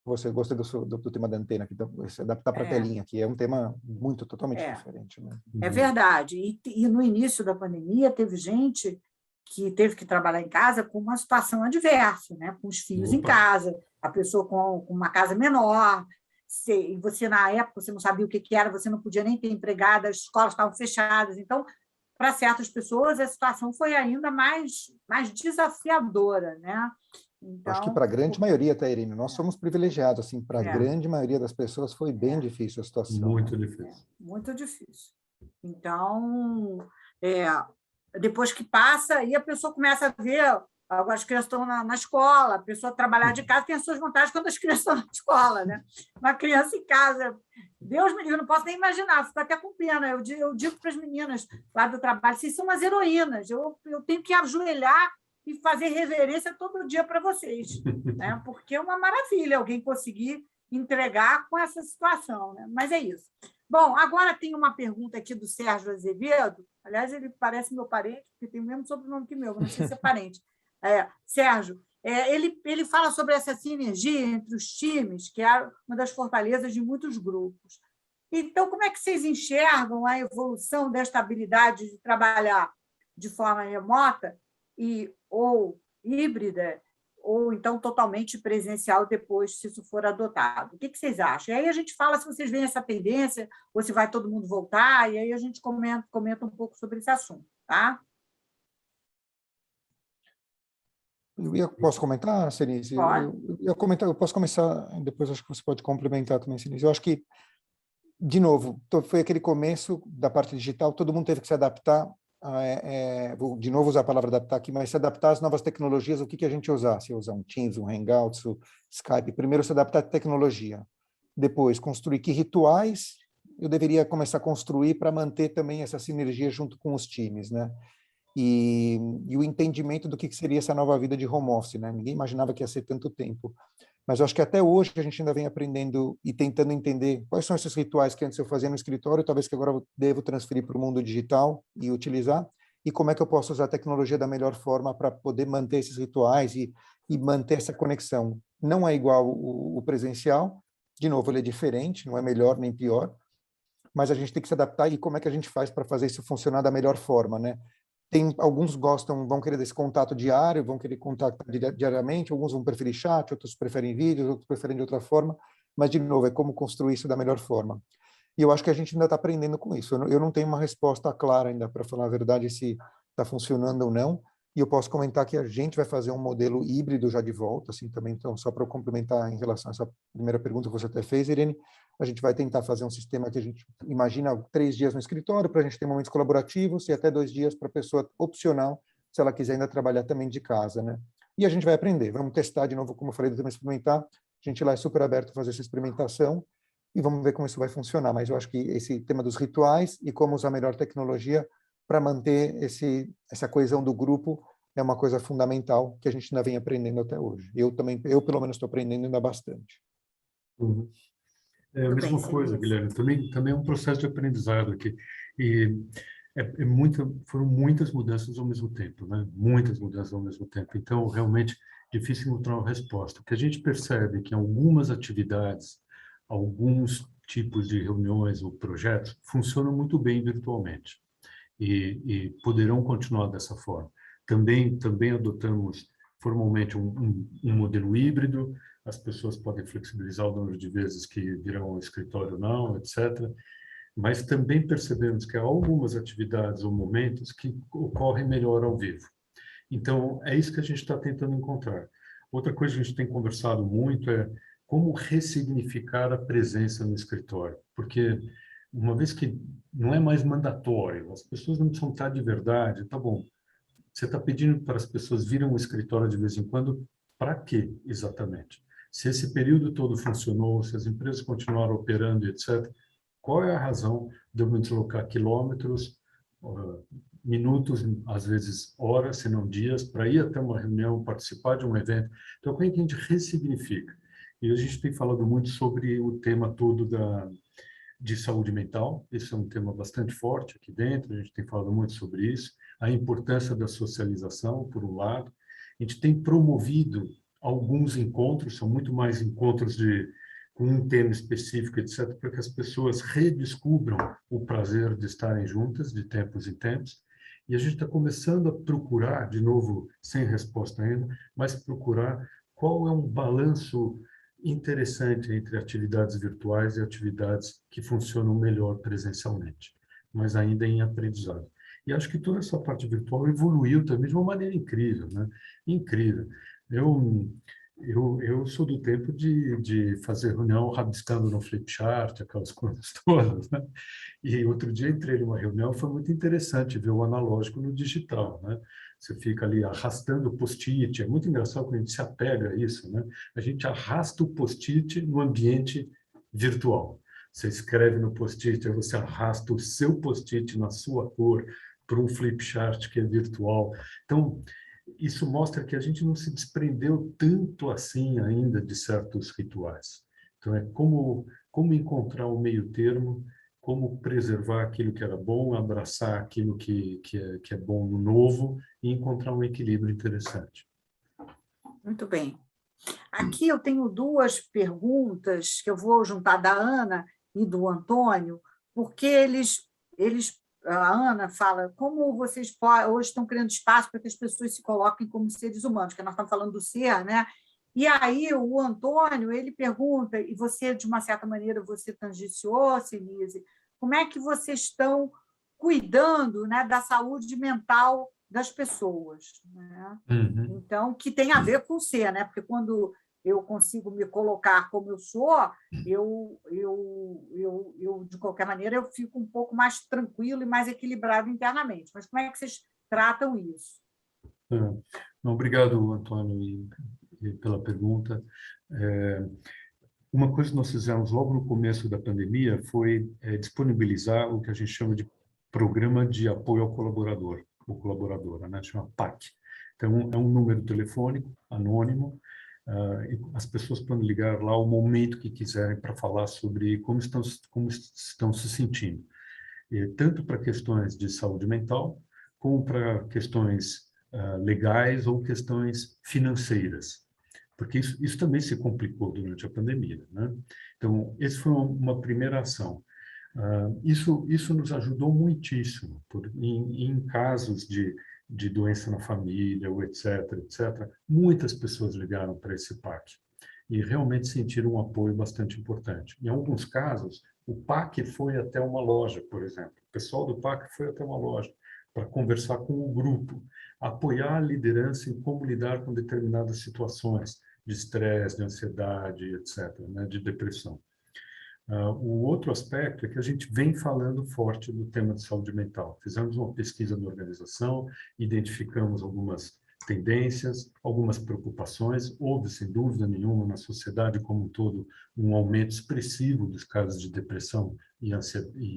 você gostei do tema da antena, se adaptar para a telinha, que é um tema totalmente diferente, né? É verdade. E no início da pandemia teve gente que teve que trabalhar em casa com uma situação adversa, né? Com os filhos em casa, a pessoa com uma casa menor, e você, na época, você não sabia o que era, você não podia nem ter empregada, as escolas estavam fechadas. Então, para certas pessoas, a situação foi ainda mais desafiadora, né? Então, acho que para a grande maioria, tá, Irene? Nós somos privilegiados, assim, para a grande maioria das pessoas foi bem difícil a situação. Muito difícil. Muito difícil. Então, depois que passa, aí a pessoa começa a ver, agora as crianças estão na escola, a pessoa trabalhar de casa tem as suas vantagens quando as crianças estão na escola, né? Uma criança em casa, Deus me livre, eu não posso nem imaginar, fico até com pena. Eu digo para as meninas lá do trabalho, vocês são umas heroínas, eu tenho que ajoelhar e fazer reverência todo dia para vocês, né? Porque é uma maravilha alguém conseguir entregar com essa situação, né? Mas é isso. Bom, agora tem uma pergunta aqui do Sérgio Azevedo. Aliás, ele parece meu parente, porque tem o mesmo sobrenome que meu, não sei se é parente. Sérgio, ele fala sobre essa sinergia entre os times, que é uma das fortalezas de muitos grupos. Então, como é que vocês enxergam a evolução desta habilidade de trabalhar de forma remota ou híbrida, ou então totalmente presencial depois, se isso for adotado? O que vocês acham? E aí a gente fala se vocês veem essa tendência, ou se vai todo mundo voltar, e aí a gente comenta um pouco sobre esse assunto, tá? Posso comentar, Senise? Eu posso começar, depois acho que você pode complementar também, Senise. Eu acho que, de novo, foi aquele começo da parte digital, todo mundo teve que se adaptar, vou de novo usar a palavra adaptar aqui, mas se adaptar às novas tecnologias, o que a gente usar? Se usar um Teams, um Hangouts, um Skype, primeiro se adaptar à tecnologia, depois construir que rituais eu deveria começar a construir para manter também essa sinergia junto com os times, né? E o entendimento do que seria essa nova vida de home office, né? Ninguém imaginava que ia ser tanto tempo. Mas eu acho que até hoje a gente ainda vem aprendendo e tentando entender quais são esses rituais que antes eu fazia no escritório, talvez que agora eu devo transferir para o mundo digital e utilizar, e como é que eu posso usar a tecnologia da melhor forma para poder manter esses rituais e manter essa conexão. Não é igual o presencial, de novo, ele é diferente, não é melhor nem pior, mas a gente tem que se adaptar e como é que a gente faz para fazer isso funcionar da melhor forma, né? Alguns vão querer desse contato diário, vão querer contactar diariamente, alguns vão preferir chat, outros preferem vídeos, outros preferem de outra forma, mas, de novo, é como construir isso da melhor forma. E eu acho que a gente ainda está aprendendo com isso. Eu não tenho uma resposta clara ainda, para falar a verdade, se está funcionando ou não, e eu posso comentar que a gente vai fazer um modelo híbrido já de volta, assim, também, então, só para eu complementar em relação a essa primeira pergunta que você até fez, Irene, a gente vai tentar fazer um sistema que a gente imagina 3 dias no escritório, para a gente ter momentos colaborativos, e até 2 dias para a pessoa opcional, se ela quiser ainda trabalhar também de casa, né? E a gente vai aprender, vamos testar de novo, como eu falei, também experimentar, a gente lá é super aberto a fazer essa experimentação, e vamos ver como isso vai funcionar, mas eu acho que esse tema dos rituais e como usar a melhor tecnologia para manter essa coesão do grupo é uma coisa fundamental que a gente ainda vem aprendendo até hoje. Eu pelo menos estou aprendendo ainda bastante. Uhum. É a mesma coisa, Guilherme. Também é um processo de aprendizado aqui. E foram muitas mudanças ao mesmo tempo, né? Muitas mudanças ao mesmo tempo. Então, realmente, difícil encontrar uma resposta. O que a gente percebe é que algumas atividades, alguns tipos de reuniões ou projetos funcionam muito bem virtualmente e poderão continuar dessa forma. Também adotamos formalmente um modelo híbrido, as pessoas podem flexibilizar o número de vezes que virão ao escritório ou não, etc. Mas também percebemos que há algumas atividades ou momentos que ocorrem melhor ao vivo. Então, é isso que a gente está tentando encontrar. Outra coisa que a gente tem conversado muito é como ressignificar a presença no escritório, porque uma vez que não é mais mandatório, as pessoas não precisam estar de verdade, tá bom, você está pedindo para as pessoas virem ao escritório de vez em quando, para quê exatamente? Se esse período todo funcionou, se as empresas continuaram operando, etc., qual é a razão de eu me deslocar quilômetros, minutos, às vezes horas, se não dias, para ir até uma reunião, participar de um evento? Então, como é que a gente ressignifica? E a gente tem falado muito sobre o tema todo de saúde mental. Esse é um tema bastante forte aqui dentro, a gente tem falado muito sobre isso, a importância da socialização, por um lado. A gente tem promovido alguns encontros, são muito mais encontros com um tema específico, etc., para que as pessoas redescubram o prazer de estarem juntas, de tempos em tempos. E a gente está começando a procurar, de novo, sem resposta ainda, mas procurar qual é um balanço interessante entre atividades virtuais e atividades que funcionam melhor presencialmente, mas ainda em aprendizado. E acho que toda essa parte virtual evoluiu também de uma maneira incrível, né? Incrível. Eu sou do tempo de fazer reunião rabiscando no flipchart, aquelas coisas todas, né? E outro dia entrei numa reunião, foi muito interessante ver o analógico no digital, né? Você fica ali arrastando o post-it, é muito engraçado quando a gente se apega a isso, né? A gente arrasta o post-it no ambiente virtual. Você escreve no post-it, aí você arrasta o seu post-it na sua cor para um flipchart que é virtual. Então, isso mostra que a gente não se desprendeu tanto assim ainda de certos rituais. Então, é como encontrar o meio termo, como preservar aquilo que era bom, abraçar aquilo que é bom no novo e encontrar um equilíbrio interessante. Muito bem. Aqui eu tenho duas perguntas que eu vou juntar da Ana e do Antônio, porque a Ana fala como vocês hoje estão criando espaço para que as pessoas se coloquem como seres humanos, que nós estamos falando do ser, né? E aí o Antônio, ele pergunta, e você, de uma certa maneira, você tangenciou, Senise, como é que vocês estão cuidando, né, da saúde mental das pessoas, né? Uhum. Então, que tem a ver com o ser, né? Porque quando eu consigo me colocar como eu sou, de qualquer maneira, eu fico um pouco mais tranquilo e mais equilibrado internamente. Mas como é que vocês tratam isso? Obrigado, Antônio, pela pergunta. Uma coisa que nós fizemos logo no começo da pandemia foi disponibilizar o que a gente chama de Programa de Apoio ao Colaborador, ou colaboradora, né? Chama PAC. Então, é um número telefônico, anônimo, e as pessoas podem ligar lá o momento que quiserem para falar sobre como estão se sentindo. Tanto para questões de saúde mental, como para questões legais ou questões financeiras. Porque isso também se complicou durante a pandemia, né? Então, essa foi uma primeira ação. Isso nos ajudou muitíssimo, em casos de doença na família, ou etc., muitas pessoas ligaram para esse PAC e realmente sentiram um apoio bastante importante. Em alguns casos, o PAC foi até uma loja, por exemplo. O pessoal do PAC foi até uma loja para conversar com o grupo, apoiar a liderança em como lidar com determinadas situações de estresse, de ansiedade, etc., né, de depressão. O outro aspecto é que a gente vem falando forte do tema de saúde mental. Fizemos uma pesquisa na organização, identificamos algumas tendências, algumas preocupações. Houve, sem dúvida nenhuma, na sociedade como um todo, um aumento expressivo dos casos de depressão e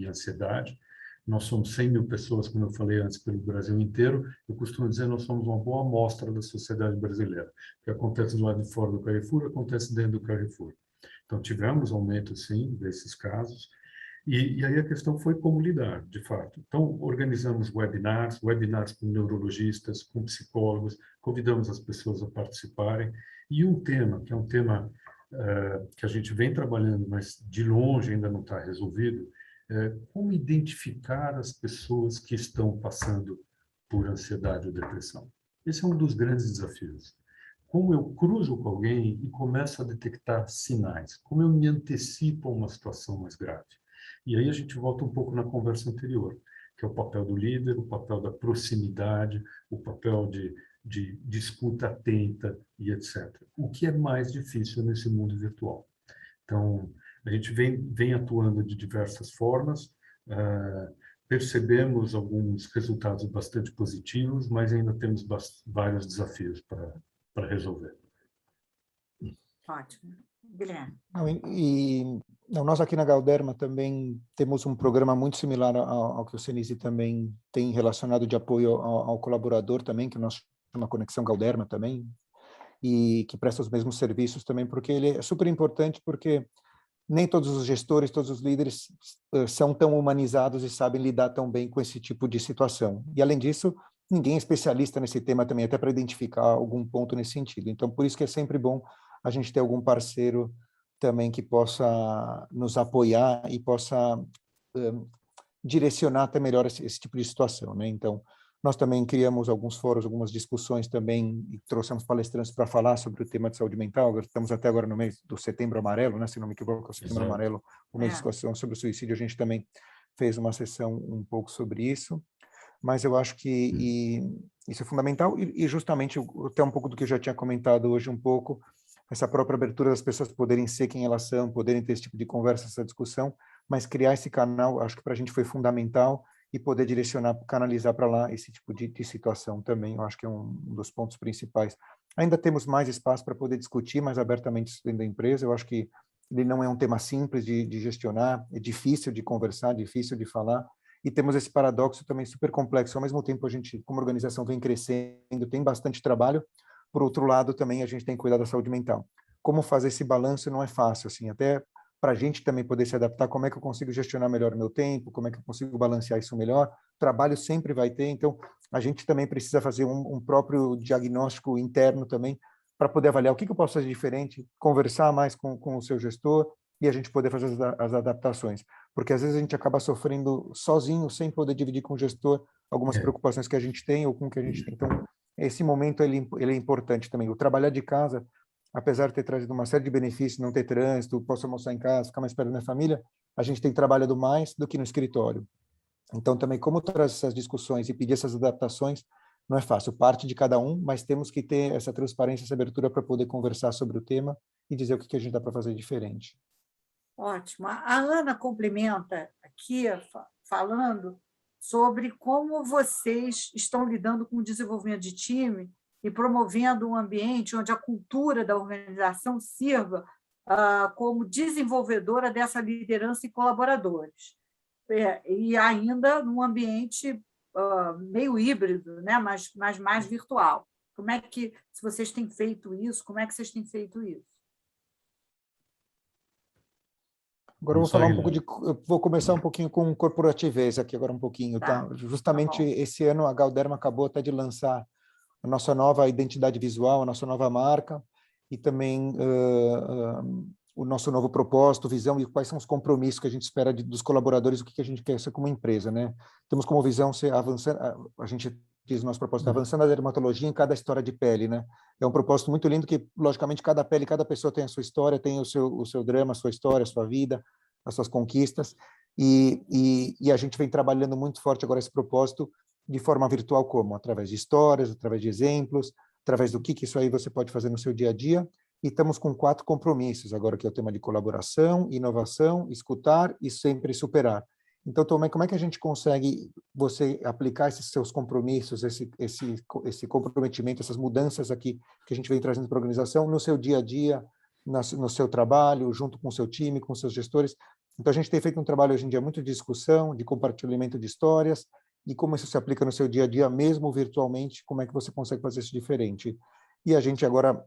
ansiedade. Nós somos 100 mil pessoas, como eu falei antes, pelo Brasil inteiro. Eu costumo dizer que nós somos uma boa amostra da sociedade brasileira. O que acontece do lado de fora do Carrefour, acontece dentro do Carrefour. Então, tivemos aumento, sim, desses casos. E aí a questão foi como lidar, de fato. Então, organizamos webinars com neurologistas, com psicólogos, convidamos as pessoas a participarem. E um tema, que é um tema que a gente vem trabalhando, mas de longe ainda não está resolvido, é como identificar as pessoas que estão passando por ansiedade ou depressão. Esse é um dos grandes desafios. Como eu cruzo com alguém e começo a detectar sinais, como eu me antecipo a uma situação mais grave. E aí a gente volta um pouco na conversa anterior, que é o papel do líder, o papel da proximidade, o papel de escuta atenta e etc. O que é mais difícil nesse mundo virtual. Então, a gente vem atuando de diversas formas, percebemos alguns resultados bastante positivos, mas ainda temos vários desafios para resolver. Ótimo. Guilherme. Nós aqui na Galderma também temos um programa muito similar ao que o Senise também tem relacionado de apoio ao colaborador também, que nós chamamos Conexão Galderma também. e que presta os mesmos serviços também, porque ele é super importante, porque nem todos os gestores, todos os líderes são tão humanizados e sabem lidar tão bem com esse tipo de situação. E, além disso, ninguém é especialista nesse tema também, até para identificar algum ponto nesse sentido. Então, por isso que é sempre bom a gente ter algum parceiro também que possa nos apoiar e possa direcionar até melhor esse tipo de situação, né? Então, nós também criamos alguns fóruns, algumas discussões também, e trouxemos palestrantes para falar sobre o tema de saúde mental. Estamos até agora no mês do Setembro Amarelo, né? Se não me equivoco, é o Setembro Amarelo, o mês de discussão sobre o suicídio. A gente também fez uma sessão um pouco sobre isso, mas eu acho que isso é fundamental e justamente até um pouco do que eu já tinha comentado hoje um pouco, essa própria abertura das pessoas poderem ser quem elas são, poderem ter esse tipo de conversa, essa discussão, mas criar esse canal, acho que para a gente foi fundamental, e poder direcionar, canalizar para lá esse tipo de situação também, eu acho que é um dos pontos principais. Ainda temos mais espaço para poder discutir mais abertamente isso dentro da empresa, eu acho que ele não é um tema simples de gestionar, é difícil de conversar, difícil de falar, e temos esse paradoxo também super complexo. Ao mesmo tempo, a gente, como organização, vem crescendo, tem bastante trabalho, por outro lado, também a gente tem que cuidar da saúde mental. Como fazer esse balanço não é fácil, assim, até para a gente também poder se adaptar, como é que eu consigo gestionar melhor o meu tempo, como é que eu consigo balancear isso melhor. Trabalho sempre vai ter, então a gente também precisa fazer um próprio diagnóstico interno também, para poder avaliar o que eu posso fazer diferente, conversar mais com o seu gestor e a gente poder fazer as adaptações. Porque às vezes a gente acaba sofrendo sozinho, sem poder dividir com o gestor algumas preocupações que a gente tem ou com o que a gente tem. Então, esse momento ele é importante também. O trabalhar de casa, apesar de ter trazido uma série de benefícios, não ter trânsito, posso almoçar em casa, ficar mais perto da minha família, a gente tem trabalhado mais do que no escritório. Então, também, como trazer essas discussões e pedir essas adaptações, não é fácil, parte de cada um, mas temos que ter essa transparência, essa abertura para poder conversar sobre o tema e dizer o que a gente dá para fazer diferente. Ótimo. A Ana complementa aqui, falando sobre como vocês estão lidando com o desenvolvimento de time e promovendo um ambiente onde a cultura da organização sirva como desenvolvedora dessa liderança e colaboradores. E ainda num ambiente meio híbrido, né? mas mais virtual. Como é que, se vocês têm feito isso, como é que vocês têm feito isso? Agora eu vou falar vou começar um pouquinho com corporativez aqui agora um pouquinho, tá? Justamente esse ano a Galderma acabou até de lançar a nossa nova identidade visual, a nossa nova marca e também o nosso novo propósito, visão e quais são os compromissos que a gente espera dos colaboradores, o que a gente quer ser como empresa, né? Temos como visão ser avançando, a gente diz o nosso propósito, avançando a dermatologia em cada história de pele, né? É um propósito muito lindo que, logicamente, cada pele, cada pessoa tem a sua história, tem o seu drama, a sua história, a sua vida, as suas conquistas, e a gente vem trabalhando muito forte agora esse propósito de forma virtual como? Através de histórias, através de exemplos, através do que isso aí você pode fazer no seu dia a dia, e estamos com 4 compromissos agora, que é o tema de colaboração, inovação, escutar e sempre superar. Então, Tomé, como é que a gente consegue você aplicar esses seus compromissos, esse comprometimento, essas mudanças aqui que a gente vem trazendo para a organização no seu dia a dia, no seu trabalho, junto com o seu time, com os seus gestores? Então, a gente tem feito um trabalho hoje em dia muito de discussão, de compartilhamento de histórias, e como isso se aplica no seu dia a dia, mesmo virtualmente, como é que você consegue fazer isso diferente? E a gente agora,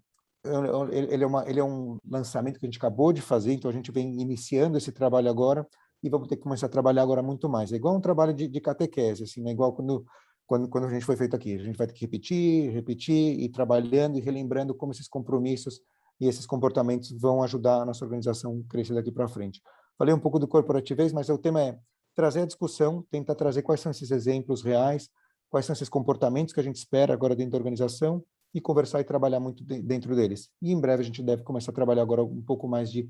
ele é um lançamento que a gente acabou de fazer, então a gente vem iniciando esse trabalho agora, e vamos ter que começar a trabalhar agora muito mais. É igual um trabalho de catequese, assim, né? Igual quando a gente foi feito aqui. A gente vai ter que repetir, e trabalhando e relembrando como esses compromissos e esses comportamentos vão ajudar a nossa organização a crescer daqui para frente. Falei um pouco do corporativez, mas o tema é trazer a discussão, tentar trazer quais são esses exemplos reais, quais são esses comportamentos que a gente espera agora dentro da organização e conversar e trabalhar muito dentro deles. E em breve a gente deve começar a trabalhar agora um pouco mais de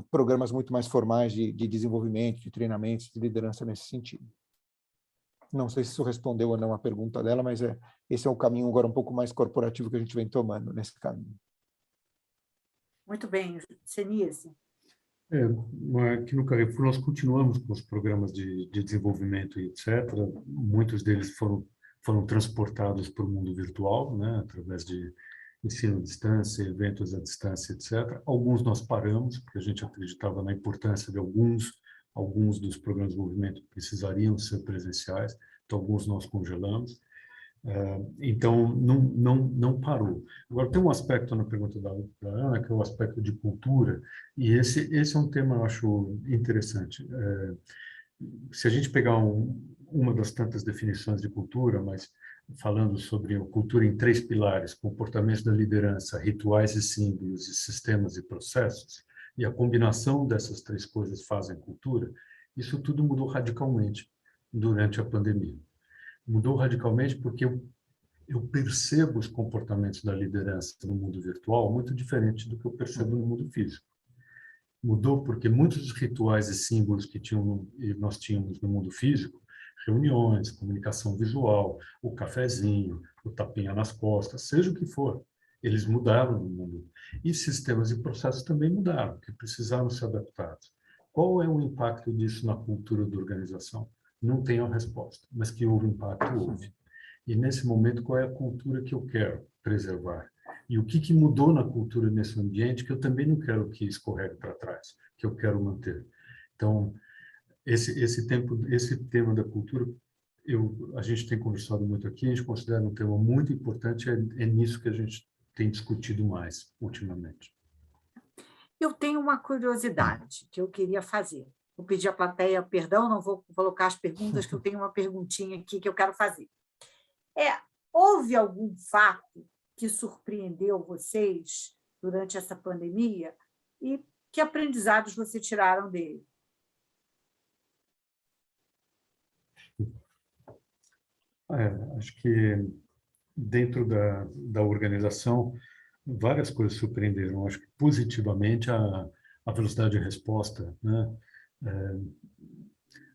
programas muito mais formais de desenvolvimento, de treinamentos, de liderança nesse sentido. Não sei se isso respondeu ou não a pergunta dela, mas esse é o caminho agora um pouco mais corporativo que a gente vem tomando nesse caminho. Muito bem, Senise. Aqui no Carrefour nós continuamos com os programas de desenvolvimento e etc. Muitos deles foram transportados para o mundo virtual, né, através de ensino à distância, eventos à distância, etc. Alguns nós paramos, porque a gente acreditava na importância de alguns dos programas de desenvolvimento precisariam ser presenciais, então alguns nós congelamos. Então, não parou. Agora, tem um aspecto na pergunta da Ana, que é o aspecto de cultura, e esse é um tema, eu acho, interessante. Se a gente pegar uma das tantas definições de cultura, mas falando sobre a cultura em 3 pilares: comportamentos da liderança, rituais e símbolos, e sistemas e processos, e a combinação dessas 3 coisas fazem cultura, isso tudo mudou radicalmente durante a pandemia. Mudou radicalmente porque eu percebo os comportamentos da liderança no mundo virtual muito diferente do que eu percebo no mundo físico. Mudou porque muitos dos rituais e símbolos que nós tínhamos no mundo físico, reuniões, comunicação visual, o cafezinho, o tapinha nas costas, seja o que for, eles mudaram no mundo. E sistemas e processos também mudaram, que precisaram ser adaptados. Qual é o impacto disso na cultura da organização? Não tenho a resposta, mas que houve impacto, houve. E nesse momento, qual é a cultura que eu quero preservar? E o que mudou na cultura nesse ambiente que eu também não quero que escorregue para trás, que eu quero manter. Então, esse tema da cultura, a gente tem conversado muito aqui, a gente considera um tema muito importante, é nisso que a gente tem discutido mais ultimamente. Eu tenho uma curiosidade que eu queria fazer. Vou pedir à plateia perdão, não vou colocar as perguntas, que eu tenho uma perguntinha aqui que eu quero fazer. Houve algum fato que surpreendeu vocês durante essa pandemia e que aprendizados vocês tiraram dele? Acho que dentro da organização, várias coisas surpreenderam. Acho que positivamente a velocidade de resposta, né?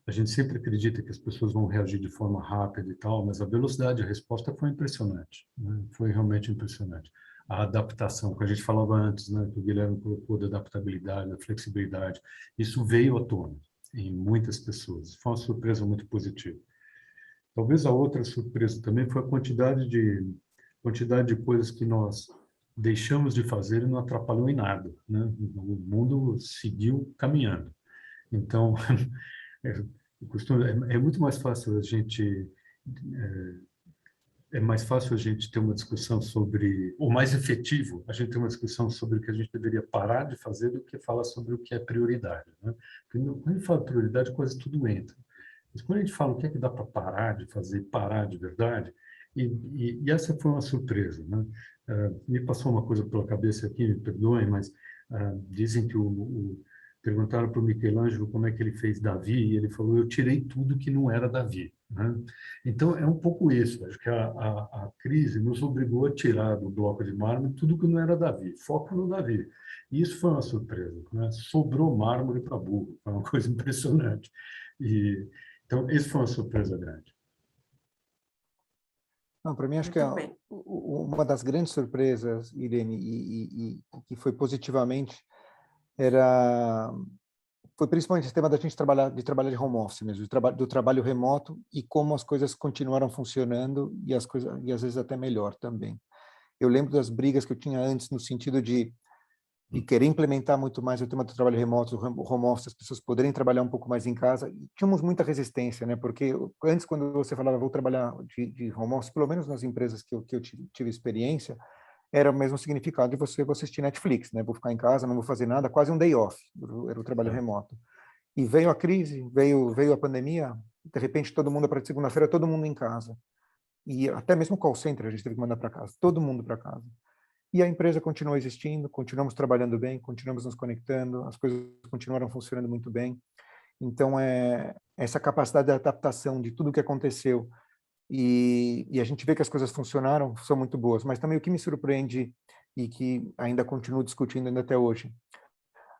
A gente sempre acredita que as pessoas vão reagir de forma rápida e tal, mas a velocidade de resposta foi impressionante, né? Foi realmente impressionante. A adaptação, que a gente falava antes, né, que o Guilherme colocou, da adaptabilidade, da flexibilidade, isso veio à tona em muitas pessoas. Foi uma surpresa muito positiva. Talvez a outra surpresa também foi a quantidade de coisas que nós deixamos de fazer e não atrapalhou em nada, né? O mundo seguiu caminhando. Então, é muito mais fácil a gente ter uma discussão sobre, ou mais efetivo, a gente ter uma discussão sobre o que a gente deveria parar de fazer do que falar sobre o que é prioridade, né? Porque quando a gente fala prioridade, quase tudo entra. Mas quando a gente fala o que é que dá para parar de fazer, parar de verdade, e essa foi uma surpresa, né? Me passou uma coisa pela cabeça aqui, me perdoem, mas dizem que perguntaram para o Michelangelo como é que ele fez Davi, e ele falou: eu tirei tudo que não era Davi, né? Então, é um pouco isso. Acho que a crise nos obrigou a tirar do bloco de mármore tudo que não era Davi, foca no Davi. E isso foi uma surpresa, né? Sobrou mármore para burro, foi uma coisa impressionante. Então, isso foi uma surpresa grande. Não, para mim, acho que uma das grandes surpresas, Irene, e que foi positivamente, foi principalmente esse tema da gente trabalhar de home office mesmo, do trabalho remoto, e como as coisas continuaram funcionando e às vezes até melhor também. Eu lembro das brigas que eu tinha antes no sentido de querer implementar muito mais o tema do trabalho remoto, o home office, as pessoas poderem trabalhar um pouco mais em casa. E tínhamos muita resistência, né? Porque antes, quando você falava vou trabalhar de home office, pelo menos nas empresas que eu tive experiência, era o mesmo significado de você assistir Netflix, né? Vou ficar em casa, não vou fazer nada, quase um day off, era o trabalho remoto. E veio a crise, veio a pandemia, de repente todo mundo, para segunda-feira, todo mundo em casa. E até mesmo o call center a gente teve que mandar para casa, todo mundo para casa. E a empresa continuou existindo, continuamos trabalhando bem, continuamos nos conectando, as coisas continuaram funcionando muito bem. Então, essa capacidade de adaptação de tudo o que aconteceu, e a gente vê que as coisas funcionaram, são muito boas. Mas também o que me surpreende, e que ainda continuo discutindo ainda até hoje,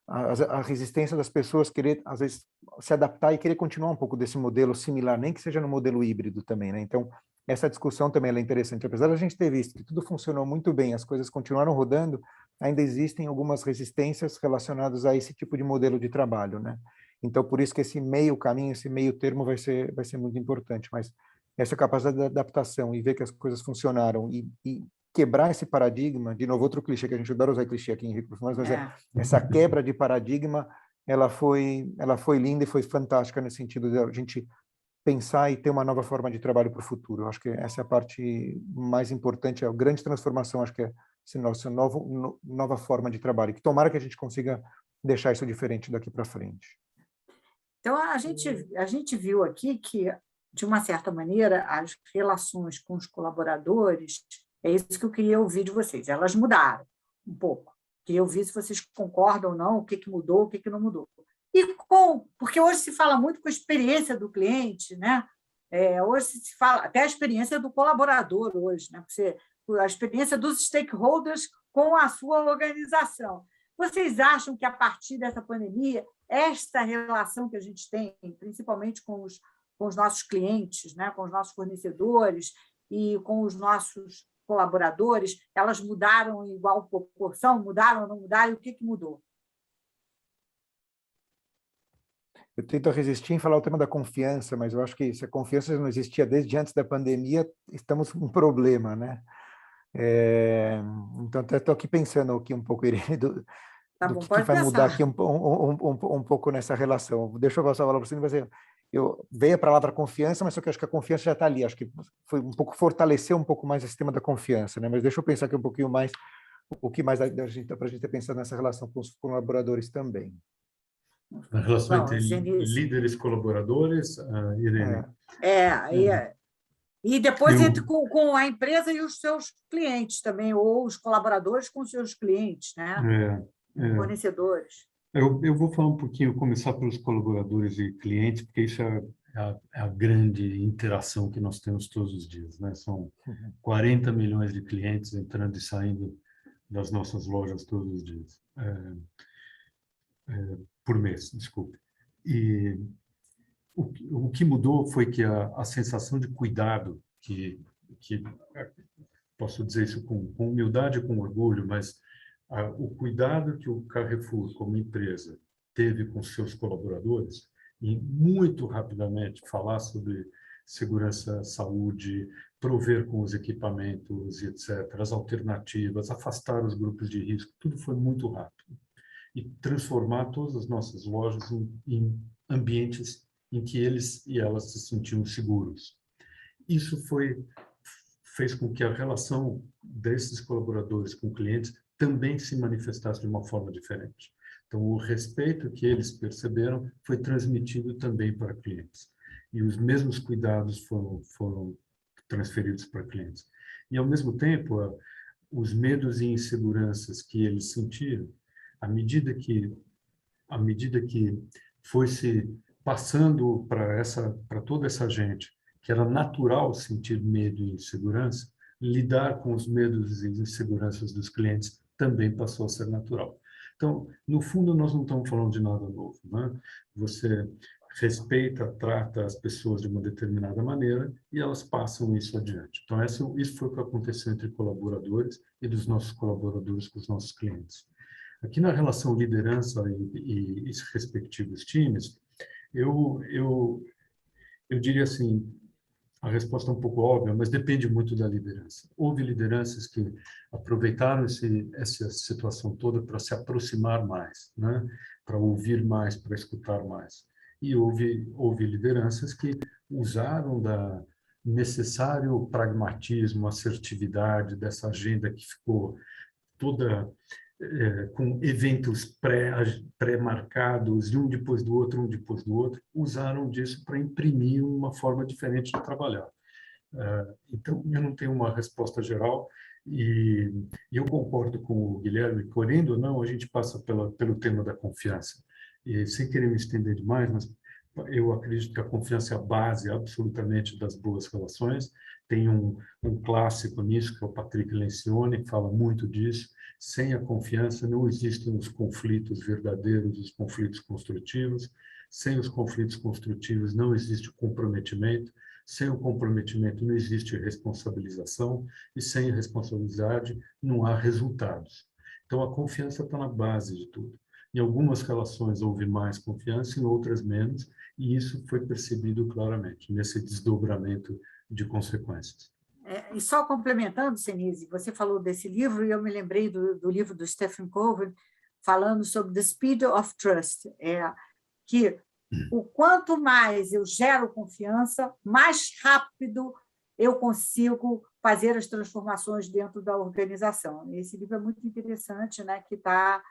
a resistência das pessoas querer, às vezes, se adaptar e querer continuar um pouco desse modelo similar, nem que seja no modelo híbrido também, né? Então, essa discussão também é interessante. Apesar da gente ter visto que tudo funcionou muito bem, as coisas continuaram rodando, ainda existem algumas resistências relacionadas a esse tipo de modelo de trabalho, né? Então, por isso que esse meio caminho, esse meio termo vai ser muito importante. Mas essa capacidade de adaptação e ver que as coisas funcionaram e quebrar esse paradigma, de novo, outro clichê, que a gente adora usar clichê aqui em Recursos Humanos, mas essa quebra de paradigma, ela foi linda e foi fantástica nesse sentido de a gente pensar e ter uma nova forma de trabalho para o futuro. Eu acho que essa é a parte mais importante, a grande transformação, acho que é essa nova forma de trabalho, que tomara que a gente consiga deixar isso diferente daqui para frente. Então, a gente viu aqui que, de uma certa maneira, as relações com os colaboradores, é isso que eu queria ouvir de vocês, elas mudaram um pouco. Queria ouvir se vocês concordam ou não, o que mudou, o que não mudou. Porque hoje se fala muito com a experiência do cliente, né? Hoje se fala até a experiência do colaborador hoje, né? A experiência dos stakeholders com a sua organização. Vocês acham que, a partir dessa pandemia, esta relação que a gente tem, principalmente com os nossos clientes, né? Com os nossos fornecedores e com os nossos colaboradores, elas mudaram em igual proporção? Mudaram ou não mudaram? E o que mudou? Eu tento resistir em falar o tema da confiança, mas eu acho que se a confiança não existia desde antes da pandemia, estamos com um problema, né? Então, até estou aqui pensando aqui um pouco, Irene, do que vai mudar aqui um pouco nessa relação. Deixa eu passar a palavra para você. Veio a palavra confiança, mas só que eu acho que a confiança já está ali. Acho que foi um pouco fortalecer um pouco mais esse tema da confiança, né? Mas deixa eu pensar aqui um pouquinho mais, o que mais para a gente ter pensado nessa relação com os colaboradores também. A relação entre líderes e colaboradores, Irene. E depois com a empresa e os seus clientes também, ou os colaboradores com os seus clientes, né? Fornecedores. Eu vou falar um pouquinho, começar pelos colaboradores e clientes, porque isso é a grande interação que nós temos todos os dias, né? São 40 milhões de clientes entrando e saindo das nossas lojas todos os dias. Por mês, desculpe. E o que mudou foi que a sensação de cuidado, que posso dizer isso com humildade e com orgulho, mas o cuidado que o Carrefour, como empresa, teve com seus colaboradores, e muito rapidamente falar sobre segurança, saúde, prover com os equipamentos, etc., as alternativas, afastar os grupos de risco, tudo foi muito rápido. E transformar todas as nossas lojas em ambientes em que eles e elas se sentiam seguros. Isso fez com que a relação desses colaboradores com clientes também se manifestasse de uma forma diferente. Então, o respeito que eles perceberam foi transmitido também para clientes. E os mesmos cuidados foram transferidos para clientes. E, ao mesmo tempo, os medos e inseguranças que eles sentiram, à medida que foi se passando para toda essa gente, que era natural sentir medo e insegurança, lidar com os medos e inseguranças dos clientes também passou a ser natural. Então, no fundo, nós não estamos falando de nada novo, né? Você respeita, trata as pessoas de uma determinada maneira e elas passam isso adiante. Então, isso foi o que aconteceu entre colaboradores e dos nossos colaboradores com os nossos clientes. Aqui na relação liderança e respectivos times, eu diria assim, a resposta é um pouco óbvia, mas depende muito da liderança. Houve lideranças que aproveitaram essa situação toda para se aproximar mais, né? Para ouvir mais, para escutar mais. E houve lideranças que usaram da necessário pragmatismo, assertividade dessa agenda que ficou toda com eventos pré-marcados, de um depois do outro, usaram disso para imprimir uma forma diferente de trabalhar. Então, eu não tenho uma resposta geral e eu concordo com o Guilherme, querendo ou não, a gente passa pelo tema da confiança. E, sem querer me estender demais, mas eu acredito que a confiança é a base absolutamente das boas relações. Tem um clássico nisso, que é o Patrick Lencioni, que fala muito disso. Sem a confiança não existem os conflitos verdadeiros, os conflitos construtivos. Sem os conflitos construtivos não existe o comprometimento. Sem o comprometimento não existe responsabilização. E sem a responsabilidade não há resultados. Então, a confiança está na base de tudo. Em algumas relações houve mais confiança, em outras menos, e isso foi percebido claramente nesse desdobramento de consequências. E só complementando, Senise, você falou desse livro e eu me lembrei do livro do Stephen Covey falando sobre The Speed of Trust, que o quanto mais eu gero confiança, mais rápido eu consigo fazer as transformações dentro da organização. Esse livro é muito interessante, né, que está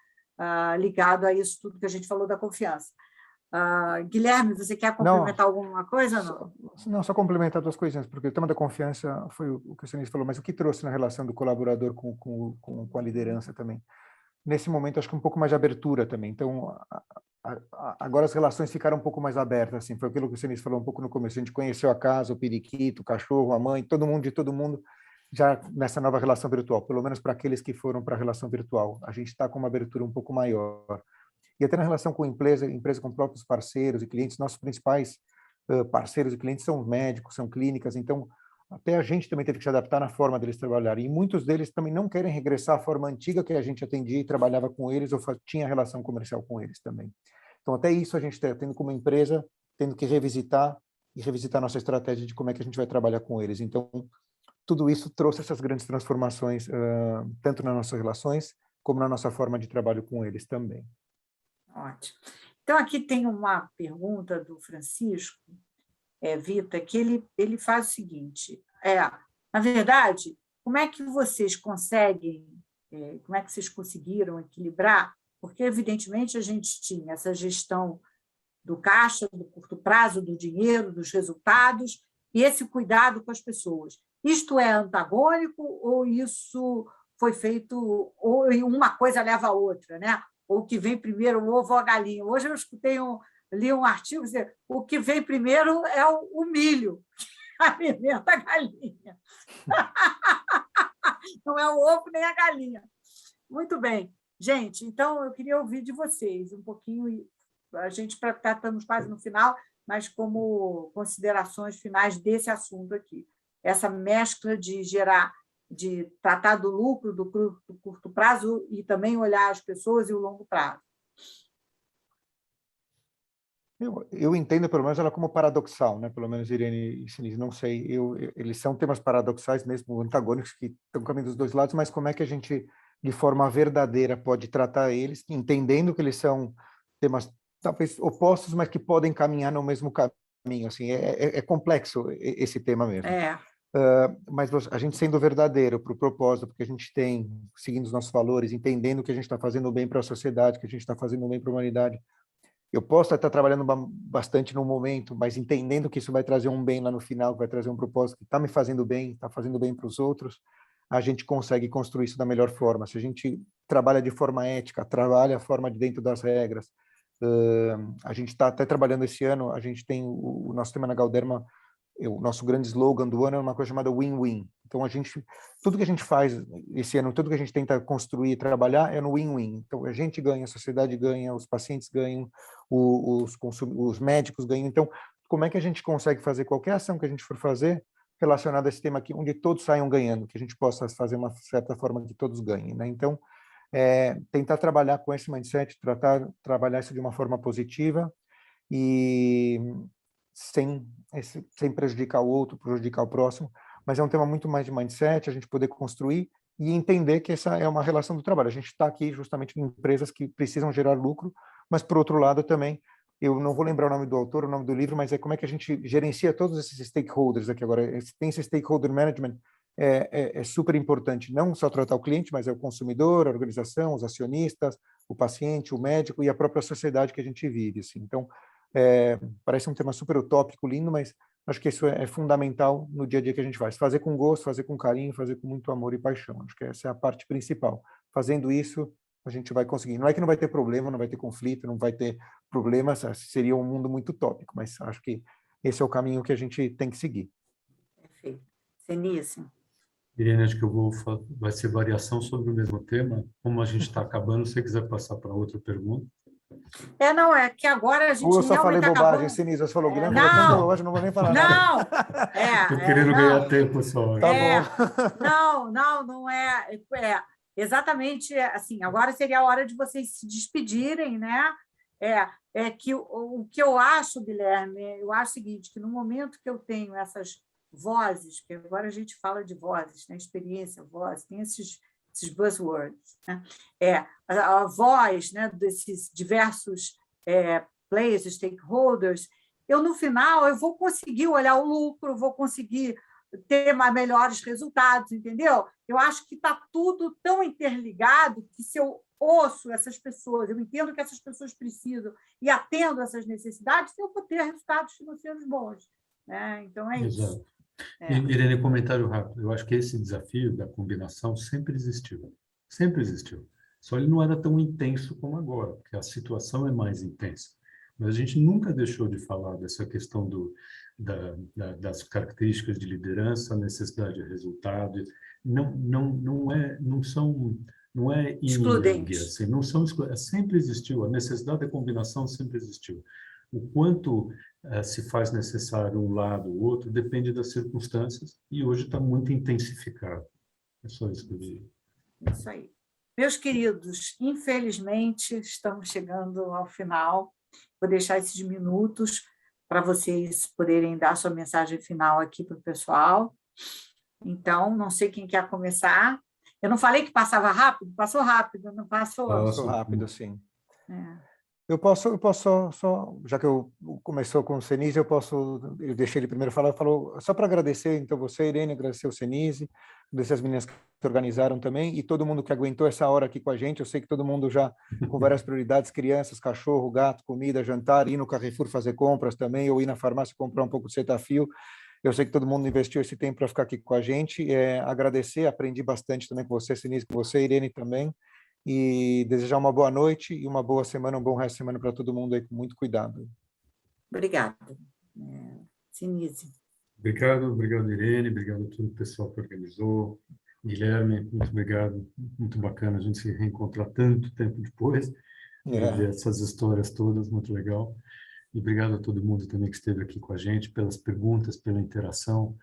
ligado a isso tudo que a gente falou da confiança. Guilherme, você quer complementar alguma coisa? Não, só complementar duas coisinhas, porque o tema da confiança foi o que o Senise falou, mas o que trouxe na relação do colaborador com a liderança também. Nesse momento, acho que um pouco mais de abertura também. Então, agora as relações ficaram um pouco mais abertas, assim, foi aquilo que o Senise falou um pouco no começo. A gente conheceu a casa, o periquito, o cachorro, a mãe, todo mundo já nessa nova relação virtual, pelo menos para aqueles que foram para a relação virtual. A gente está com uma abertura um pouco maior. E até na relação com empresa com próprios parceiros e clientes, nossos principais parceiros e clientes são médicos, são clínicas, então até a gente também teve que se adaptar na forma deles trabalharem. E muitos deles também não querem regressar à forma antiga que a gente atendia e trabalhava com eles ou tinha relação comercial com eles também. Então até isso a gente está tendo como empresa, tendo que revisitar nossa estratégia de como é que a gente vai trabalhar com eles. Então tudo isso trouxe essas grandes transformações, tanto nas nossas relações como na nossa forma de trabalho com eles também. Ótimo. Então, aqui tem uma pergunta do Francisco Vita, que ele faz o seguinte, na verdade, como é que vocês conseguiram equilibrar? Porque, evidentemente, a gente tinha essa gestão do caixa, do curto prazo, do dinheiro, dos resultados, e esse cuidado com as pessoas. Isto é antagônico ou isso foi feito, ou uma coisa leva a outra, né? Ou o que vem primeiro, o ovo ou a galinha. Hoje eu li um artigo dizendo o que vem primeiro é o milho, que alimenta a galinha. Não é o ovo nem a galinha. Muito bem. Gente, então eu queria ouvir de vocês um pouquinho, a gente estamos quase no final, mas como considerações finais desse assunto aqui. Essa mescla de tratar do lucro do curto prazo e também olhar as pessoas e o longo prazo. Eu entendo, pelo menos, ela como paradoxal, né? Pelo menos Irene e Sinise, não sei. Eles são temas paradoxais mesmo, antagônicos, que estão caminhando dos dois lados, mas como é que a gente, de forma verdadeira, pode tratar eles, entendendo que eles são temas talvez opostos, mas que podem caminhar no mesmo caminho. Assim, é complexo esse tema mesmo. Mas a gente sendo verdadeiro para o propósito, porque a gente tem, seguindo os nossos valores, entendendo que a gente está fazendo bem para a sociedade, que a gente está fazendo bem para a humanidade. Eu posso estar trabalhando bastante no momento, mas entendendo que isso vai trazer um bem lá no final, vai trazer um propósito que está me fazendo bem, está fazendo bem para os outros, a gente consegue construir isso da melhor forma. Se a gente trabalha de forma ética, trabalha a forma de dentro das regras, a gente está até trabalhando esse ano, a gente tem o nosso tema na Galderma, o nosso grande slogan do ano é uma coisa chamada win-win. Então, tudo que a gente faz esse ano, tudo que a gente tenta construir e trabalhar é no win-win. Então, a gente ganha, a sociedade ganha, os pacientes ganham, os médicos ganham. Então, como é que a gente consegue fazer qualquer ação que a gente for fazer relacionada a esse tema aqui, onde todos saiam ganhando, que a gente possa fazer uma certa forma que todos ganhem, né? Então, tentar trabalhar com esse mindset, trabalhar isso de uma forma positiva e sem prejudicar o outro, prejudicar o próximo, mas é um tema muito mais de mindset, a gente poder construir e entender que essa é uma relação do trabalho. A gente está aqui justamente em empresas que precisam gerar lucro, mas, por outro lado, também, eu não vou lembrar o nome do autor, o nome do livro, mas é como é que a gente gerencia todos esses stakeholders aqui agora. Tem esse stakeholder management, é super importante, não só tratar o cliente, mas é o consumidor, a organização, os acionistas, o paciente, o médico e a própria sociedade que a gente vive. Assim. Então, parece um tema super utópico, lindo, mas acho que isso é fundamental no dia a dia que a gente faz. Fazer com gosto, fazer com carinho, fazer com muito amor e paixão. Acho que essa é a parte principal. Fazendo isso, a gente vai conseguir. Não é que não vai ter problema, não vai ter conflito, não vai ter problemas, seria um mundo muito utópico, mas acho que esse é o caminho que a gente tem que seguir. Perfeito. Sinise. Irene, acho que vai ser variação sobre o mesmo tema. Como a gente está acabando, se você quiser passar para outra pergunta. Não, é que agora a gente eu só falei bobagem, acabou... Sinise, você falou, Guilherme, não, bobagem, não vou nem falar nada. Estou querendo ganhar tempo só. Tá bom. Não é exatamente assim, agora seria a hora de vocês se despedirem, né? Que o que eu acho, Guilherme, eu acho o seguinte, que no momento que eu tenho essas vozes, porque agora a gente fala de vozes, né? Experiência, voz, tem esses buzzwords, né? A voz, né, desses diversos players, stakeholders, no final, eu vou conseguir olhar o lucro, vou conseguir ter melhores resultados, entendeu? Eu acho que está tudo tão interligado que se eu ouço essas pessoas, eu entendo que essas pessoas precisam e atendo essas necessidades, eu vou ter resultados financeiros bons. Né? Então, é isso. Exato. Irene, comentário rápido. Eu acho que esse desafio da combinação sempre existiu. Sempre existiu. Só ele não era tão intenso como agora, porque a situação é mais intensa. Mas a gente nunca deixou de falar dessa questão das características de liderança, necessidade de resultado. Não é yin-yang, assim, não são sempre existiu, a necessidade da combinação sempre existiu. O quanto se faz necessário um lado ou outro depende das circunstâncias e hoje está muito intensificado. É só isso que eu digo. Isso aí. Meus queridos, infelizmente estamos chegando ao final. Vou deixar esses minutos para vocês poderem dar sua mensagem final aqui para o pessoal. Então, não sei quem quer começar. Eu não falei que passava rápido? Passou rápido, não passou? Passou rápido, sim. É. Eu posso só, já que começou com o Senise, eu deixei ele primeiro falar, só para agradecer, então, você, Irene, agradecer o Senise, agradecer as meninas que organizaram também, e todo mundo que aguentou essa hora aqui com a gente. Eu sei que todo mundo já com várias prioridades, crianças, cachorro, gato, comida, jantar, ir no Carrefour fazer compras também, ou ir na farmácia comprar um pouco de Cetaphil. Eu sei que todo mundo investiu esse tempo para ficar aqui com a gente. Agradecer, aprendi bastante também com você, Senise, com você, Irene, também. E desejar uma boa noite e uma boa semana, um bom resto de semana para todo mundo aí, com muito cuidado. Obrigada. Senise. Obrigado, Irene, obrigado a todo o pessoal que organizou. Guilherme, muito obrigado, muito bacana a gente se reencontrar tanto tempo depois, ver essas histórias todas, muito legal. E obrigado a todo mundo também que esteve aqui com a gente, pelas perguntas, pela interação,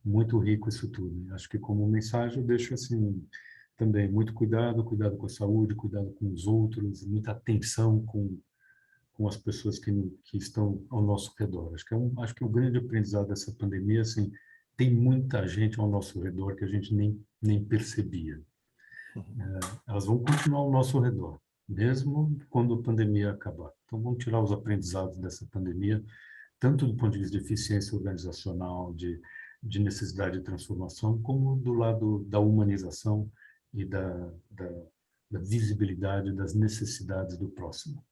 muito rico isso tudo. Acho que como mensagem eu deixo assim, também muito cuidado com a saúde, cuidado com os outros, muita atenção com as pessoas que estão ao nosso redor. Acho que o grande aprendizado dessa pandemia, assim, tem muita gente ao nosso redor que a gente nem percebia. Elas vão continuar ao nosso redor, mesmo quando a pandemia acabar. Então, vamos tirar os aprendizados dessa pandemia, tanto do ponto de vista de eficiência organizacional, de necessidade de transformação, como do lado da humanização e da visibilidade das necessidades do próximo.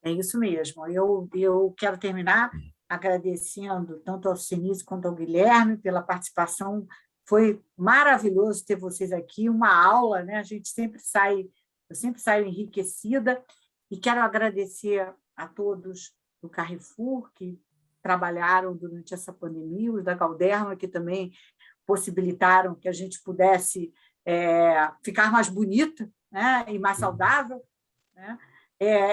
É isso mesmo. Eu quero terminar agradecendo tanto ao Senise quanto ao Guilherme pela participação. Foi maravilhoso ter vocês aqui, uma aula, né? Eu sempre saio enriquecida, e quero agradecer a todos do Carrefour que trabalharam durante essa pandemia, os da Galderma que também possibilitaram que a gente pudesse ficar mais bonita, né? E mais saudável, né?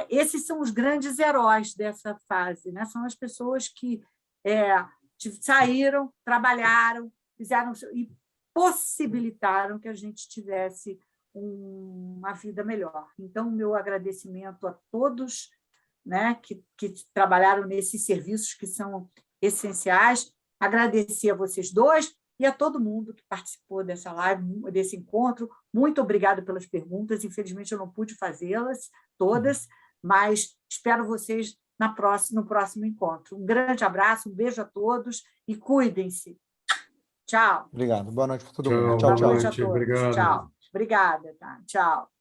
Esses são os grandes heróis dessa fase, né? São as pessoas que saíram, trabalharam, fizeram e possibilitaram que a gente tivesse uma vida melhor. Então, meu agradecimento a todos, né, que trabalharam nesses serviços que são essenciais. Agradecer a vocês dois e a todo mundo que participou dessa live, desse encontro. Muito obrigada pelas perguntas. Infelizmente, eu não pude fazê-las todas, mas espero vocês no próximo encontro. Um grande abraço, um beijo a todos e cuidem-se. Tchau. Obrigado. Boa noite para todo mundo. Tchau, Boa noite a todos. Obrigado. Tchau. Obrigada. Tá? Tchau.